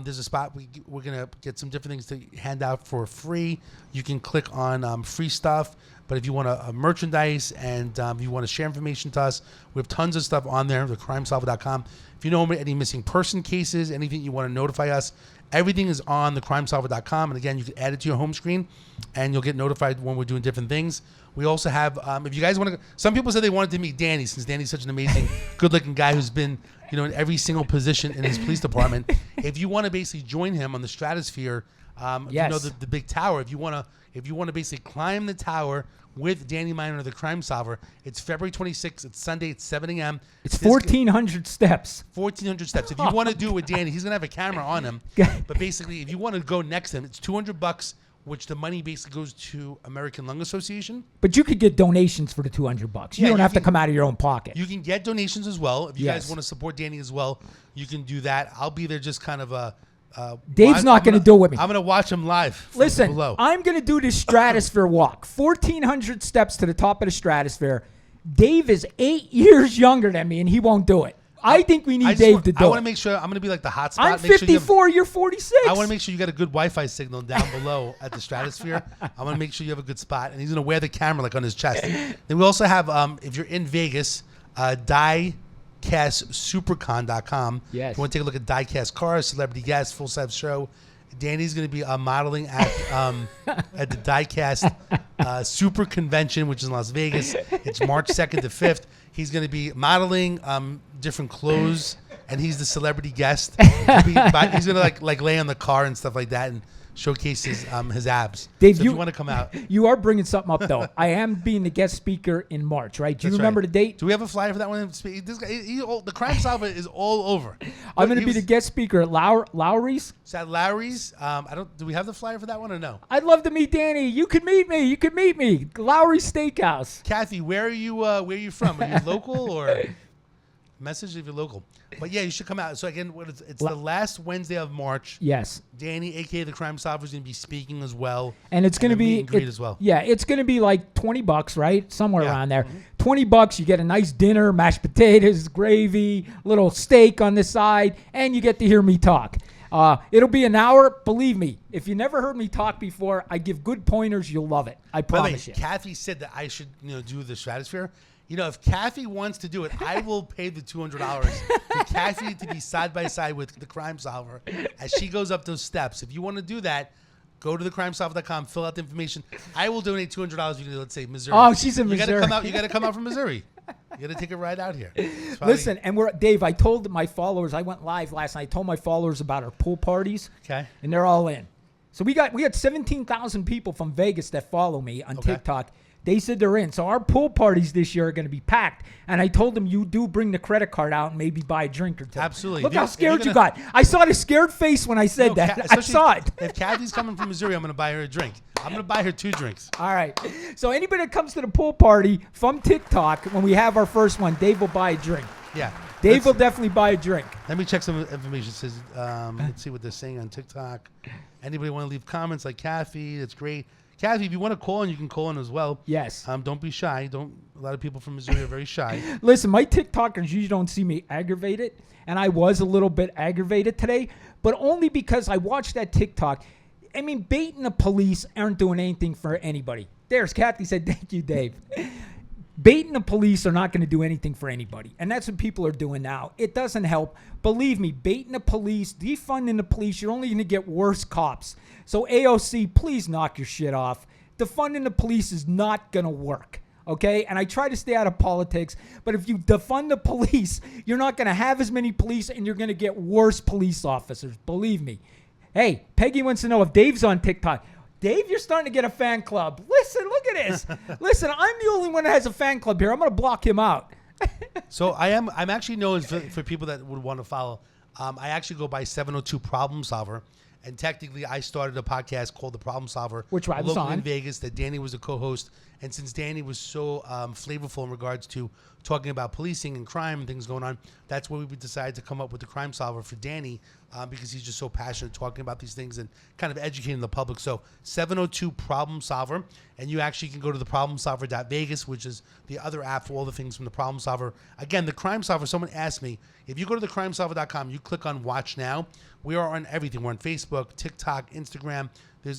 There's a spot we're going to get some different things to hand out for free. You can click on free stuff. But if you want merchandise and you want to share information to us, we have tons of stuff on there, thecrimesolver.com. If you know any missing person cases, anything you want to notify us, everything is on thecrimesolver.com. And again, you can add it to your home screen and you'll get notified when we're doing different things. We also have, if you guys want to, some people said they wanted to meet Danny since Danny's such an amazing, good-looking guy who's been, in every single position in his police department. If you want to basically join him on the Stratosphere, yes. the big tower, if you want to basically climb the tower with Danny Miner, the crime solver, it's February 26th. It's Sunday. It's 7 a.m. It's 1,400 steps. 1,400 steps. If you want to do it with Danny, he's going to have a camera on him. But basically, if you want to go next to him, it's $200, which the money basically goes to American Lung Association. But you could get donations for the $200. You don't have to come out of your own pocket. You can get donations as well. If you guys want to support Danny as well, you can do that. I'll be there just kind of Dave's not going to do it with me. I'm going to watch him live. Listen, below. I'm going to do this Stratosphere walk. 1,400 steps to the top of the Stratosphere. Dave is 8 years younger than me, and he won't do it. I think we need Dave to do it. I want to make sure I'm going to be like the hot spot. I'm 54. You're 46. I want to make sure you got a good Wi-Fi signal down below at the Stratosphere. I want to make sure you have a good spot, and he's going to wear the camera like on his chest. Then we also have, if you're in Vegas, diecastsupercon.com. Yes. If you want to take a look at diecast cars, celebrity guests, full-size show. Danny's going to be modeling at the Diecast Super Convention, which is in Las Vegas. It's March 2nd to 5th. He's going to be modeling different clothes, and he's the celebrity guest. He's going to like lay on the car and stuff like that and showcase his abs. Dave, so if you want to come out. You are bringing something up, though. I am being the guest speaker in March, right? Do you remember the date? Do we have a flyer for that one? This guy, the Crime Solver is all over. I'm going to be the guest speaker at Lowry's. Is that Lowry's? Do we have the flyer for that one or no? I'd love to meet Danny. You could meet me. Lowry's Steakhouse. Kathy, where are you from? Are you local or message if you're local? But yeah, you should come out. So again, it's the last Wednesday of March. Yes. Danny, aka the Crime Solver, is going to be speaking as well. And it's going to be great as well. Yeah, it's going to be like $20, right? Somewhere around there. $20, you get a nice dinner, mashed potatoes, gravy, little steak on the side, and you get to hear me talk. It'll be an hour. Believe me, if you never heard me talk before, I give good pointers. You'll love it. I promise you. Kathy said that I should do the Stratosphere. If Kathy wants to do it, I will pay the $200 for Kathy to be side by side with the Crime Solver as she goes up those steps. If you want to do that, go to thecrimesolver.com, fill out the information. I will donate $200 if you do, let's say, Missouri. Oh, she's in Missouri. You got to come out from Missouri. You got to take a ride out here. Listen, and Dave, I told my followers, I went live last night. I told my followers about our pool parties. Okay. And they're all in. So we had 17,000 people from Vegas that follow me on TikTok. They said they're in. So our pool parties this year are going to be packed. And I told them you do bring the credit card out and maybe buy a drink or two. Absolutely. Look how scared you got. I saw the scared face when I said that. I saw it. If Kathy's coming from Missouri, I'm going to buy her a drink. I'm going to buy her 2 drinks. All right. So anybody that comes to the pool party from TikTok, when we have our first one, Dave will buy a drink. Yeah. Dave will definitely buy a drink. Let me check some information. It says, let's see what they're saying on TikTok. Anybody want to leave comments like Kathy? That's great. Kathy, if you want to call in, you can call in as well. Yes. Don't be shy. A lot of people from Missouri are very shy. Listen, my TikTokers usually don't see me aggravated, and I was a little bit aggravated today, but only because I watched that TikTok. I mean, baiting the police aren't doing anything for anybody. There's Kathy said, thank you, Dave. Baiting the police are not going to do anything for anybody, and that's what people are doing now. It doesn't help. Believe me, baiting the police, defunding the police, you're only going to get worse cops. So AOC, please knock your shit off. Defunding the police is not going to work, okay? And I try to stay out of politics, but if you defund the police, you're not going to have as many police, and you're going to get worse police officers. Believe me. Hey, Peggy wants to know if Dave's on TikTok. Dave, you're starting to get a fan club. Listen, look at this. Listen, I'm the only one that has a fan club here. I'm going to block him out. So I'm actually known for people that would want to follow. I actually go by 702 Problem Solver. And technically, I started a podcast called The Problem Solver. Which I was local on. in Vegas that Danny was a co-host. And since Danny was so flavorful in regards to talking about policing and crime and things going on, that's where we decided to come up with The Crime Solver for Danny because he's just so passionate talking about these things and kind of educating the public. So 702 Problem Solver. And you actually can go to theproblemsolver.vegas, which is the other app for all the things from The Problem Solver. Again, The Crime Solver, someone asked me, if you go to thecrimesolver.com, you click on Watch Now. We are on everything. We're on Facebook, TikTok, Instagram.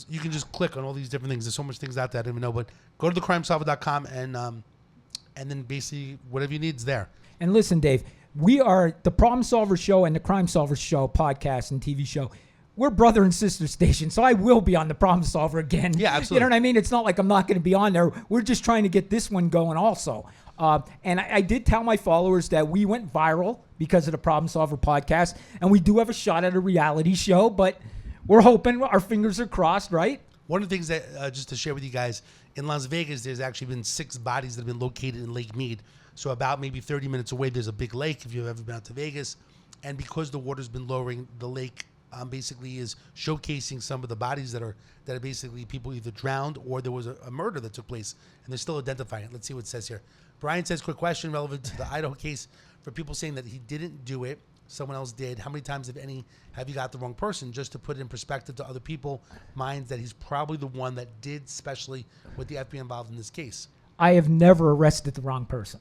You can just click on all these different things. There's so much things out there I don't even know. But go to thecrimesolver.com and then basically whatever you need is there. And listen, Dave, we are the Problem Solver Show and the Crime Solver Show podcast and TV show. We're brother and sister station, so I will be on the Problem Solver again. Yeah, absolutely. You know what I mean? It's not like I'm not going to be on there. We're just trying to get this one going also. And I did tell my followers that we went viral because of the Problem Solver podcast, and we do have a shot at a reality show, but we're hoping, our fingers are crossed, right? One of the things that, just to share with you guys, in Las Vegas, there's actually been 6 bodies that have been located in Lake Mead. So about maybe 30 minutes away, there's a big lake if you've ever been out to Vegas. And because the water's been lowering, the lake basically is showcasing some of the bodies that are basically people either drowned or there was a murder that took place. And they're still identifying it. Let's see what it says here. Brian says, quick question relevant to the Idaho case. For people saying that he didn't do it, someone else did, how many times, if any, have you got the wrong person? Just to put it in perspective to other people, minds that he's probably the one that did, especially with the FBI involved in this case. I have never arrested the wrong person.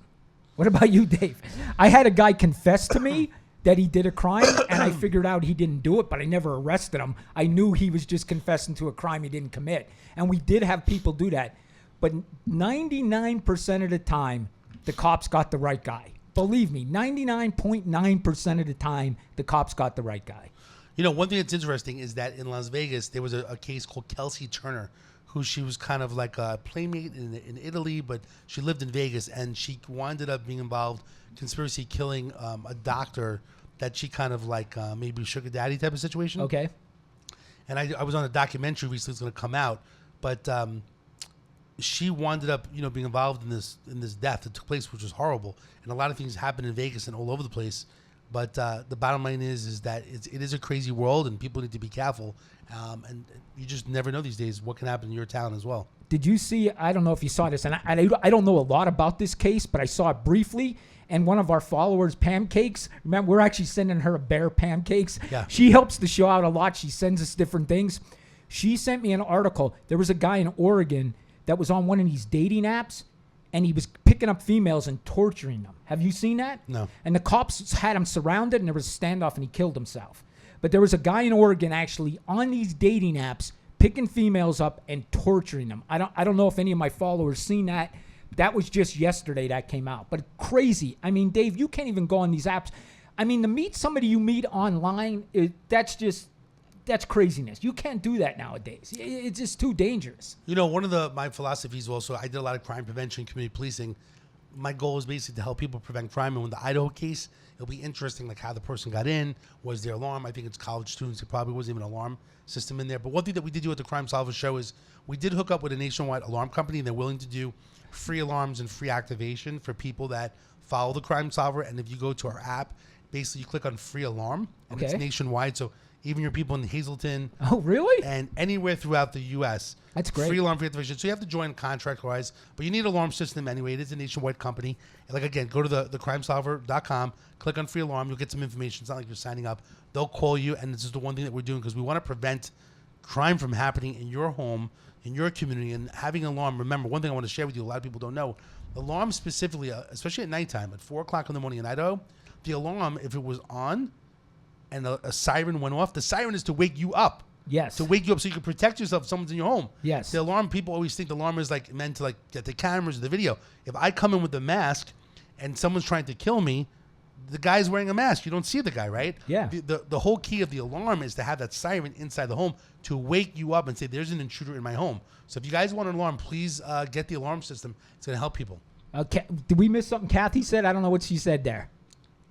What about you, Dave? I had a guy confess to me that he did a crime, and I figured out he didn't do it, but I never arrested him. I knew he was just confessing to a crime he didn't commit. And we did have people do that. But 99% of the time, the cops got the right guy. Believe me, 99.9% of the time, the cops got the right guy. You know, one thing that's interesting is that in Las Vegas, there was a case called Kelsey Turner, who she was kind of like a playmate in Italy, but she lived in Vegas, and she winded up being involved conspiracy killing a doctor that she kind of like maybe sugar daddy type of situation. Okay. And I was on a documentary recently that's going to come out, but she wound up, being involved in this death that took place, which was horrible. And a lot of things happened in Vegas and all over the place. But the bottom line is that it is a crazy world, and people need to be careful. And you just never know these days what can happen in your town as well. Did you see? I don't know if you saw this, and I don't know a lot about this case, but I saw it briefly. And one of our followers, Pancakes, remember, we're actually sending her a bear pancakes. Yeah. She helps the show out a lot. She sends us different things. She sent me an article. There was a guy in Oregon that was on one of these dating apps, and he was picking up females and torturing them. Have you seen that? No. And the cops had him surrounded, and there was a standoff, and he killed himself. But there was a guy in Oregon actually on these dating apps picking females up and torturing them. I don't know if any of my followers seen that. That was just yesterday that came out. But crazy. I mean, Dave, you can't even go on these apps. I mean, to meet somebody you meet online, that's craziness. You can't do that nowadays. It's just too dangerous. One of my philosophies also, I did a lot of crime prevention, community policing. My goal is basically to help people prevent crime. And with the Idaho case, it'll be interesting, like how the person got in, was there alarm? I think it's college students. There probably wasn't even an alarm system in there. But one thing that we did do at the Crime Solver show is we did hook up with a nationwide alarm company, and they're willing to do free alarms and free activation for people that follow the Crime Solver. And if you go to our app, basically you click on free alarm, and it's nationwide. So even your people in Hazleton. Oh, really? And anywhere throughout the U.S. That's great. Free alarm, free activation. So you have to join contract-wise, but you need an alarm system anyway. It is a nationwide company. And again, go to the crimesolver.com, click on free alarm. You'll get some information. It's not like you're signing up. They'll call you, and this is the one thing that we're doing because we want to prevent crime from happening in your home, in your community, and having an alarm. Remember, one thing I want to share with you, a lot of people don't know, alarms specifically, especially at nighttime, at 4 o'clock in the morning in Idaho, the alarm, if it was on and a siren went off, the siren is to wake you up. Yes. To wake you up so you can protect yourself if someone's in your home. Yes. The alarm, people always think the alarm is like meant to like get the cameras or the video. If I come in with a mask and someone's trying to kill me, the guy's wearing a mask. You don't see the guy, right? Yeah. The whole key of the alarm is to have that siren inside the home to wake you up and say, there's an intruder in my home. So if you guys want an alarm, please get the alarm system. It's going to help people. Did we miss something Kathy said? I don't know what she said there.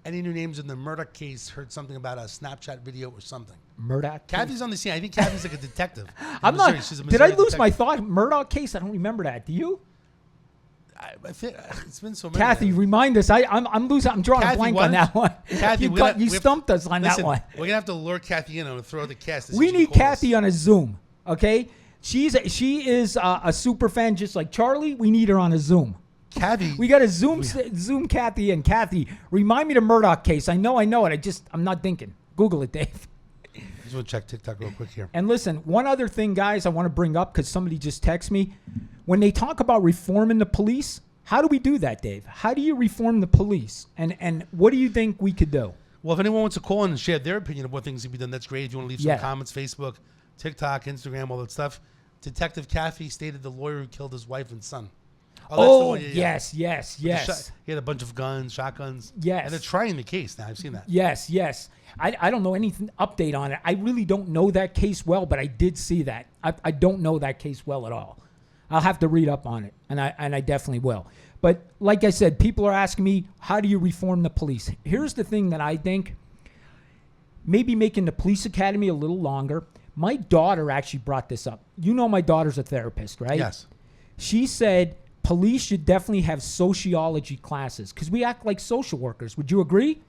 Any new names in the Murdoch case? Heard something about a Snapchat video or something. Murdoch? Kathy's on the scene. I think Kathy's like a detective. I'm Missouri. not. She's a Did I Missouri lose detective. my thought? Murdoch case? I don't remember that. Do you? I think it's been so many. Kathy, remind us. I'm losing. I'm drawing Kathy, a blank why on don't- that one. Kathy, you stumped us on listen, that one. We're gonna have to lure Kathy in and throw the cast. We need Kathy on a Zoom. Okay, she is a super fan just like Charlie. We need her on a Zoom. Kathy. We got to Zoom Kathy, and Kathy, remind me the Murdoch case. I know it. I'm not thinking. Google it, Dave. I just want to check TikTok real quick here. And listen, one other thing, guys, I want to bring up because somebody just texted me. When they talk about reforming the police, how do we do that, Dave? How do you reform the police? And what do you think we could do? Well, if anyone wants to call in and share their opinion of what things can be done, that's great. If you want to leave some comments, Facebook, TikTok, Instagram, all that stuff. Detective Kathy stated the lawyer who killed his wife and son. Oh, that's the one, yes. He had a bunch of guns, shotguns. Yes. And they're trying the case now. I've seen that. Yes. I don't know anything update on it. I really don't know that case well, but I did see that. I don't know that case well at all. I'll have to read up on it, and I definitely will. But like I said, people are asking me, how do you reform the police? Here's the thing that I think. Maybe making the police academy a little longer. My daughter actually brought this up. You know my daughter's a therapist, right? Yes. She said police should definitely have sociology classes because we act like social workers. Would you agree?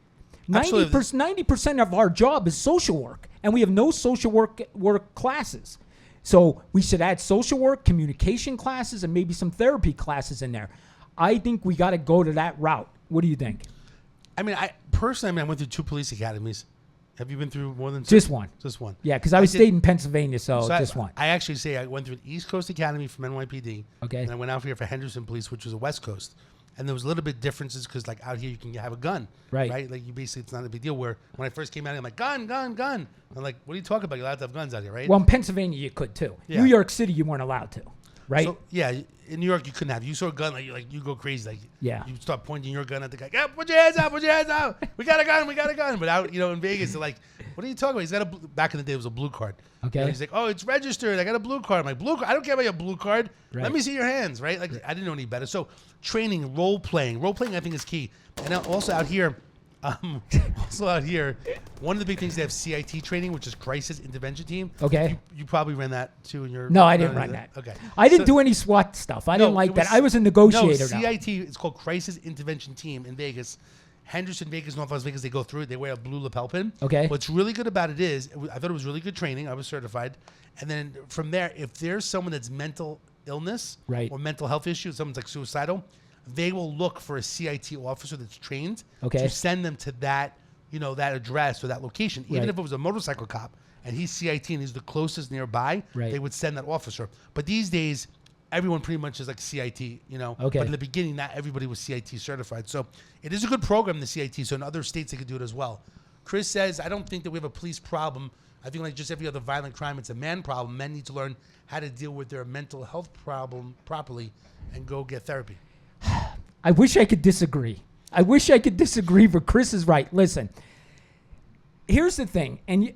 90% of our job is social work, and we have no social work classes. So we should add social work, communication classes, and maybe some therapy classes in there. I think we got to go to that route. What do you think? I mean, I went through 2 police academies. Have you been through more than 2? Just one. Just one. Yeah, because I stayed in Pennsylvania, so just one. I actually say I went through an East Coast Academy from NYPD. Okay. And I went out here for Henderson Police, which was a West Coast. And there was a little bit differences because, like, out here you can have a gun. Right. Like, you basically, it's not a big deal. Where when I first came out, I'm like, gun. I'm like, what are you talking about? You're allowed to have guns out here, right? Well, in Pennsylvania, you could too. Yeah. New York City, you weren't allowed to. right? So yeah, in New York you couldn't have. You saw a gun, like you go crazy, like Yeah. you start pointing your gun at the guy. Yeah, put your hands up, put your hands up. We got a gun, we got a gun. But out, in Vegas, they're like, what are you talking about? He's got back in the day it was a blue card. Okay. And he's like, oh, it's registered. I got a blue card. I'm like, blue card? I don't care about your blue card. Right. Let me see your hands, right? Like I didn't know any better. So training, role playing I think is key. And also out here. One of the big things they have CIT training, which is Crisis Intervention Team. Okay. You probably ran that too in your. No, I didn't run that. Okay. I didn't do any SWAT stuff. I didn't like that. I was a negotiator. No, CIT. It's called Crisis Intervention Team in Vegas. Henderson, Vegas, North Las Vegas. They go through it. They wear a blue lapel pin. Okay. What's really good about it is, I thought it was really good training. I was certified, and then from there, if there's someone that's mental illness Right. or mental health issues, someone's like suicidal, they will look for a CIT officer that's trained Okay. to send them to that. That address or that location, even Right. if it was a motorcycle cop and he's CIT and he's the closest nearby, Right. they would send that officer. But these days, everyone pretty much is like CIT, Okay. But in the beginning, not everybody was CIT certified. So it is a good program, the CIT. So in other states, they could do it as well. Chris says, I don't think that we have a police problem. I think like just every other violent crime, it's a man problem. Men need to learn how to deal with their mental health problem properly and go get therapy. I wish I could disagree. But Chris is right. Listen, here's the thing, and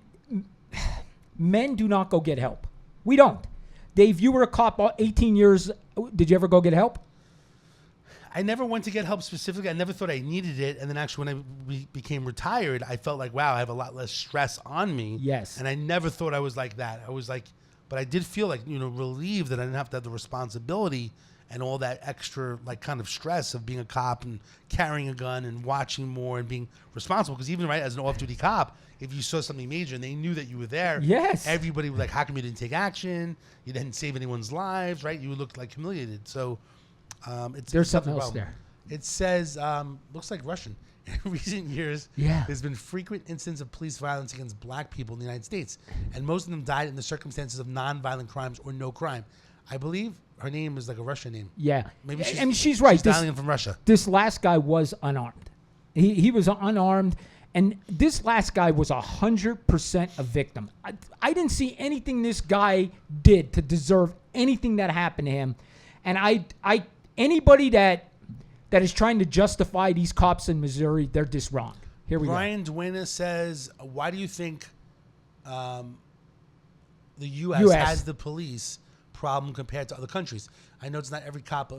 men do not go get help. We don't. Dave, you were a cop 18 years. Did you ever go get help? I never went to get help specifically. I never thought I needed it. And then actually when I became retired, I felt like, wow, I have a lot less stress on me. Yes. And I never thought I was like that. I was like, but I did feel like, relieved that I didn't have to have the responsibility and all that extra like kind of stress of being a cop and carrying a gun and watching more and being responsible. Because even as an off-duty cop, if you saw something major and they knew that you were there, yes, everybody was like, how come you didn't take action? You didn't save anyone's lives, right? You looked like humiliated. So there's something else there. It says, looks like Russian. In recent years, there's been frequent incidents of police violence against black people in the United States, and most of them died in the circumstances of non-violent crimes or no crime. I believe her name is like a Russian name. Yeah. Maybe she's right. She's dialing in from Russia. This last guy was unarmed. He was unarmed, and this last guy was 100% a victim. I didn't see anything this guy did to deserve anything that happened to him. And anybody that is trying to justify these cops in Missouri, they're just wrong. Here we Brian go. Duena says, why do you think the U.S. has the police problem compared to other countries? I know it's not every cop,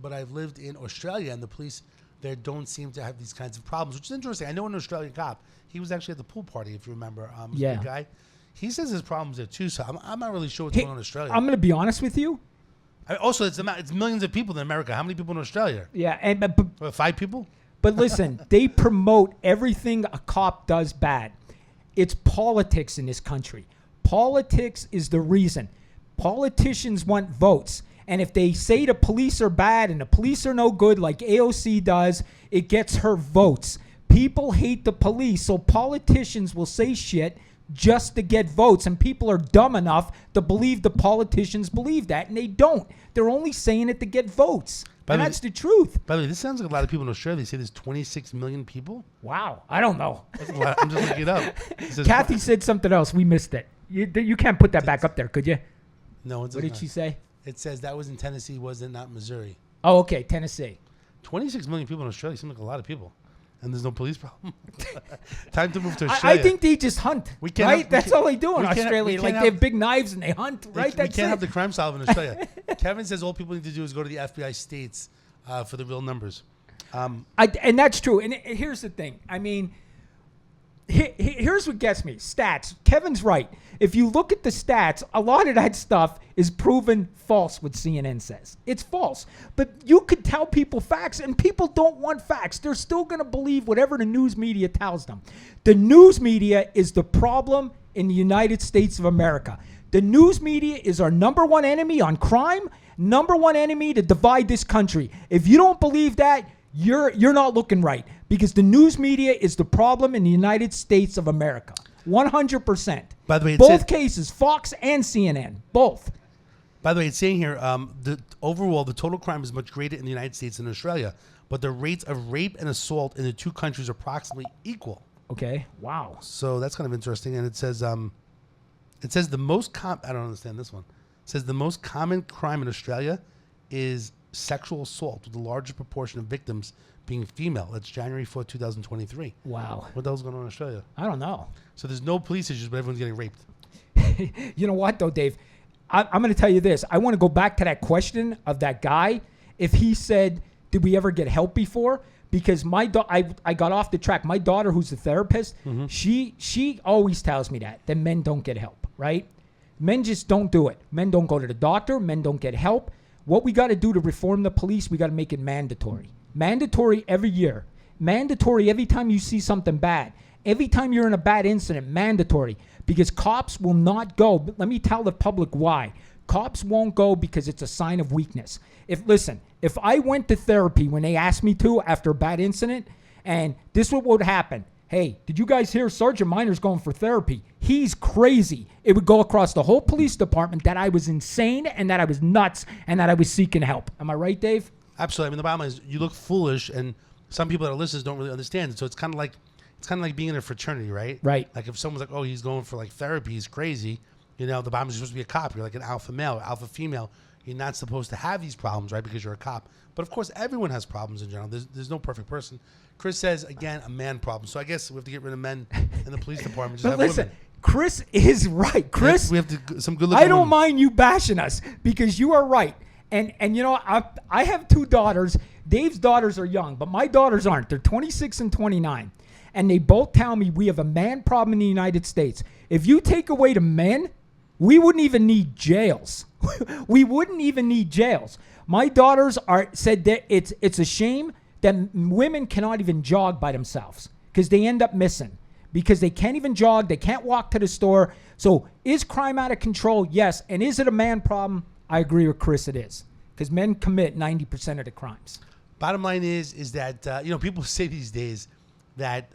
but I've lived in Australia, and the police there don't seem to have these kinds of problems, which is interesting. I know an Australian cop. He was actually at the pool party, if you remember. Yeah. Big guy. He says his problems there too, so I'm not really sure what's going on in Australia. I'm going to be honest with you. Also, it's millions of people in America. How many people in Australia? Yeah, What, 5 people? But listen, they promote everything a cop does bad. It's politics in this country. Politics is the reason. Politicians want votes. And if they say the police are bad and the police are no good like AOC does, it gets her votes. People hate the police, so politicians will say shit just to get votes. And people are dumb enough to believe the politicians believe that, and they don't. They're only saying it to get votes. And that's the truth. By the way, this sounds like a lot of people in Australia. They say there's 26 million people. Wow. I don't know. That's a lot. I'm just looking it up. It says, Kathy said something else. We missed it. You can't put that back up there, could you? No, What did she say? It says that was in Tennessee, was it not Missouri? Oh, okay, Tennessee. 26 million people in Australia seems like a lot of people. And there's no police problem. Time to move to I Australia. think they just hunt, right? That's all they do in Australia. Like, they have big knives and they hunt, right? We can't have the crime solved in Australia. Kevin says all people need to do is go to the FBI states for the real numbers. And that's true. And here's the thing. I mean, here's what gets me. Stats. Kevin's right. If you look at the stats, a lot of that stuff is proven false, what CNN says. It's false. But you could tell people facts, and people don't want facts. They're still going to believe whatever the news media tells them. The news media is the problem in the United States of America. The news media is our number one enemy on crime, number one enemy to divide this country. If you don't believe that, you're not looking right, because the news media is the problem in the United States of America. 100%. By the way, both cases, Fox and CNN, both. By the way, it's saying here, overall, the total crime is much greater in the United States than Australia, but the rates of rape and assault in the two countries are approximately equal. Okay. Wow. So that's kind of interesting. And it says the most I don't understand this one. says the most common crime in Australia is sexual assault, with the largest proportion of victims being female. That's January 4th, 2023. Wow. What the hell's going on in Australia? I don't know. So there's no police issues, but everyone's getting raped. You know what, though, Dave? I'm going to tell you this. I want to go back to that question of that guy. If he said, did we ever get help before? Because I got off the track. My daughter, who's a therapist, she always tells me that men don't get help, right? Men just don't do it. Men don't go to the doctor. Men don't get help. What we got to do to reform the police, we got to make it mandatory. Mandatory every year. Mandatory every time you see something bad. Every time you're in a bad incident, mandatory. Because cops will not go. But let me tell the public why. Cops won't go because it's a sign of weakness. If I went to therapy when they asked me to after a bad incident, and this is what would happen. Hey, did you guys hear Sergeant Minor's going for therapy? He's crazy. It would go across the whole police department that I was insane and that I was nuts and that I was seeking help. Am I right, Dave? Absolutely. I mean, the bottom line is you look foolish, and some people that are listeners don't really understand it. So it's kind of like being in a fraternity, right? Right. Like if someone's like, oh, he's going for like therapy, he's crazy. You know, the bottom is supposed to be a cop. You're like an alpha male, alpha female. You're not supposed to have these problems, right? Because you're a cop. But of course, everyone has problems in general. There's no perfect person. Chris says, again, a man problem. So I guess we have to get rid of men in the police department. Just But have listen, women. Chris is right. Chris, We have to, some good looking I don't women. mind you bashing us because you are right. And you know, I have two daughters. Dave's daughters are young, but my daughters aren't. They're 26 and 29. And they both tell me we have a man problem in the United States. If you take away the men, we wouldn't even need jails. We wouldn't even need jails. My daughters said that it's a shame that women cannot even jog by themselves because they end up missing because they can't even jog. They can't walk to the store. So is crime out of control? Yes. And is it a man problem? I agree with Chris. It is because men commit 90% of the crimes. Bottom line is that, people say these days that,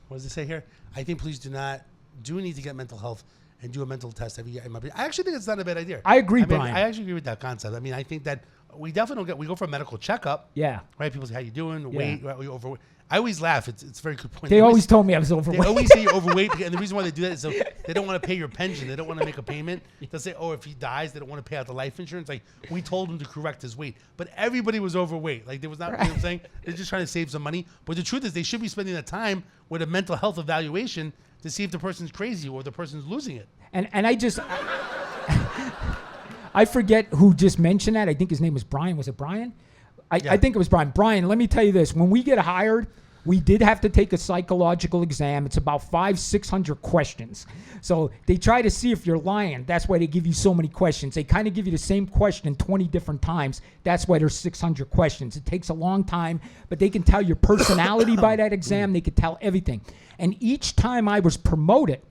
what does it say here? I think police do need to get mental health and do a mental test every year. I actually think it's not a bad idea. I agree, Brian. I actually agree with that concept. I mean, I think that we definitely we go for a medical checkup. Yeah. Right? People say, how you doing? Yeah. Weight, are you overweight? I always laugh. It's a very good point. They always told me I was overweight. They always say you're overweight, and the reason why they do that is so they don't want to pay your pension. They don't want to make a payment. They'll say, oh, if he dies, they don't want to pay out the life insurance. Like, we told him to correct his weight. But everybody was overweight. Like, there was not, you know what I'm saying? They're just trying to save some money. But the truth is they should be spending that time with a mental health evaluation to see if the person's crazy or the person's losing it. And I forget who just mentioned that. I think his name was Brian. Was it Brian? I think it was Brian. Brian, let me tell you this. When we get hired, we did have to take a psychological exam. It's about 500-600 questions. So they try to see if you're lying. That's why they give you so many questions. They kind of give you the same question 20 different times. That's why there's 600 questions. It takes a long time, but they can tell your personality by that exam. They could tell everything. And each time I was promoted,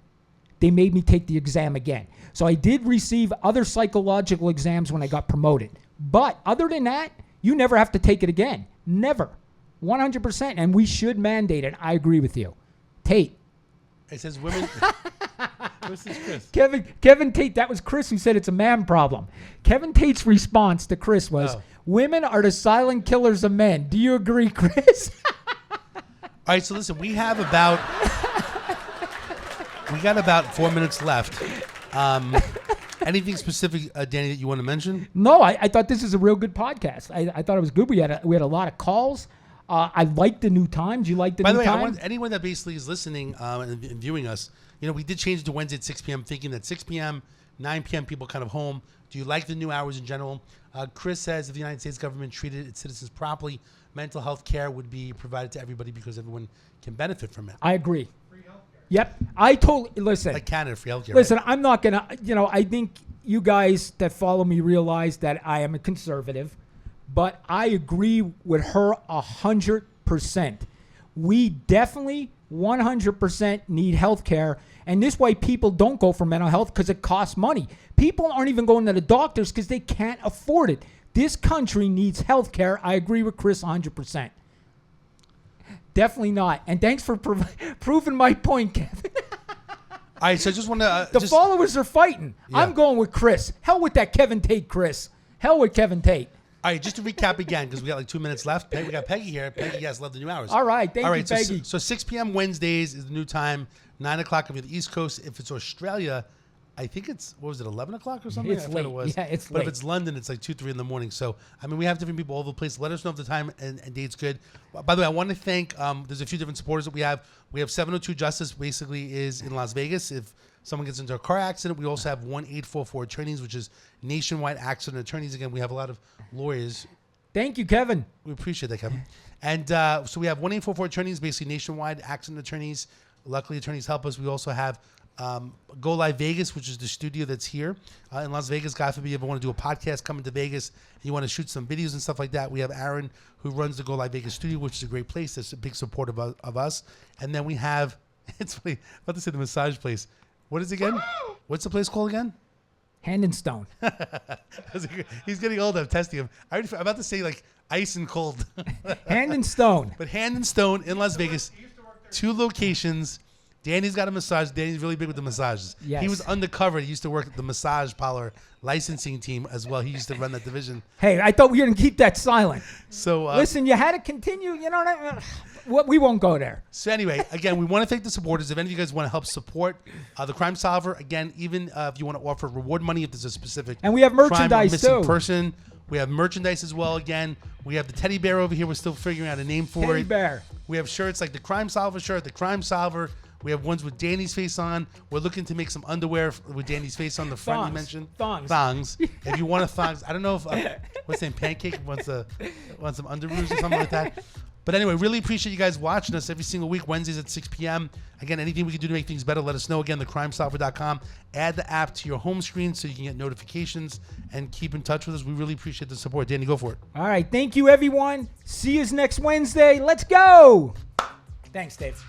they made me take the exam again. So I did receive other psychological exams when I got promoted. But other than that, you never have to take it again. Never. 100%. And we should mandate it. I agree with you. Tate. It says women. This is Chris. Kevin Tate, that was Chris who said it's a man problem. Kevin Tate's response to Chris was, women are the silent killers of men. Do you agree, Chris? All right, so listen, we got about 4 minutes left. Anything specific, Danny, that you want to mention? No, I thought this is a real good podcast. I thought it was good. We had a lot of calls. I like the new times. You like the new time? By the way, I want anyone that basically is listening and viewing us, we did change it to Wednesday at 6 p.m., thinking that 6 p.m., 9 p.m., people kind of home. Do you like the new hours in general? Chris says if the United States government treated its citizens properly, mental health care would be provided to everybody because everyone can benefit from it. I agree. Yep. I totally, listen. Like Canada, free healthcare. Listen, right? I'm not going to, I think you guys that follow me realize that I am a conservative, but I agree with her 100%. We definitely 100% need healthcare. And this way people don't go for mental health because it costs money. People aren't even going to the doctors because they can't afford it. This country needs healthcare. I agree with Chris 100%. Definitely not. And thanks for proving my point, Kevin. All right, so I just want to... the followers are fighting. Yeah. I'm going with Chris. Hell with that Kevin Tate, Chris. Hell with Kevin Tate. All right, just to recap again, because we got like 2 minutes left. We got Peggy here. Peggy has loved the new hours. All right, thank you, Peggy. So 6 p.m. Wednesdays is the new time. 9 o'clock if you're the East Coast. If it's Australia, I think it's, what was it, 11 o'clock or something? It's I forget late. what it was. Yeah, it's but if late. it's London, it's like 2, 3 in the morning. So, I mean, we have different people all over the place. Let us know if the time and date's good. By the way, I want to thank, there's a few different supporters that we have. We have 702 Justice, basically is in Las Vegas. If someone gets into a car accident, we also have 1-844 attorneys, which is nationwide accident attorneys. Again, we have a lot of lawyers. Thank you, Kevin. We appreciate that, Kevin. And so we have 1-844 attorneys, basically nationwide accident attorneys. Luckily, attorneys help us. We also have Go Live Vegas, which is the studio that's here in Las Vegas. God forbid you ever want to do a podcast, come into Vegas, and you want to shoot some videos and stuff like that. We have Aaron, who runs the Go Live Vegas studio, which is a great place. That's a big support of us. And then we have, it's funny, I'm about to say the massage place. What is it again? What's the place called again? Hand and Stone. He's getting old. I'm testing him. I'm about to say like ice and cold. Hand and Stone. But Hand and Stone in Las Vegas, 2 locations. Danny's got a massage. Danny's really big with the massages. Yes. He was undercover. He used to work at the massage parlor licensing team as well. He used to run that division. Hey, I thought we were going to keep that silent. So Listen, you had to continue. You know what I mean? What, we won't go there. So anyway, again, we want to thank the supporters. If any of you guys want to help support the Crime Solver, again, even if you want to offer reward money, if there's a specific And we have crime or merchandise, missing too. person, we have merchandise as well. Again, we have the teddy bear over here. We're still figuring out a name for Teddy it. bear. We have shirts like the Crime Solver shirt, the Crime Solver. We have ones with Danny's face on. We're looking to make some underwear with Danny's face on the front. Thongs. You mentioned Thongs. If you want a thongs, I don't know if what's the name, Pancake wants some underoos or something like that. But anyway, really appreciate you guys watching us every single week, Wednesdays at 6 p.m. Again, anything we can do to make things better, let us know. Again, thecrimesolver.com. Add the app to your home screen so you can get notifications and keep in touch with us. We really appreciate the support. Danny, go for it. All right. Thank you, everyone. See you next Wednesday. Let's go. Thanks, Dave.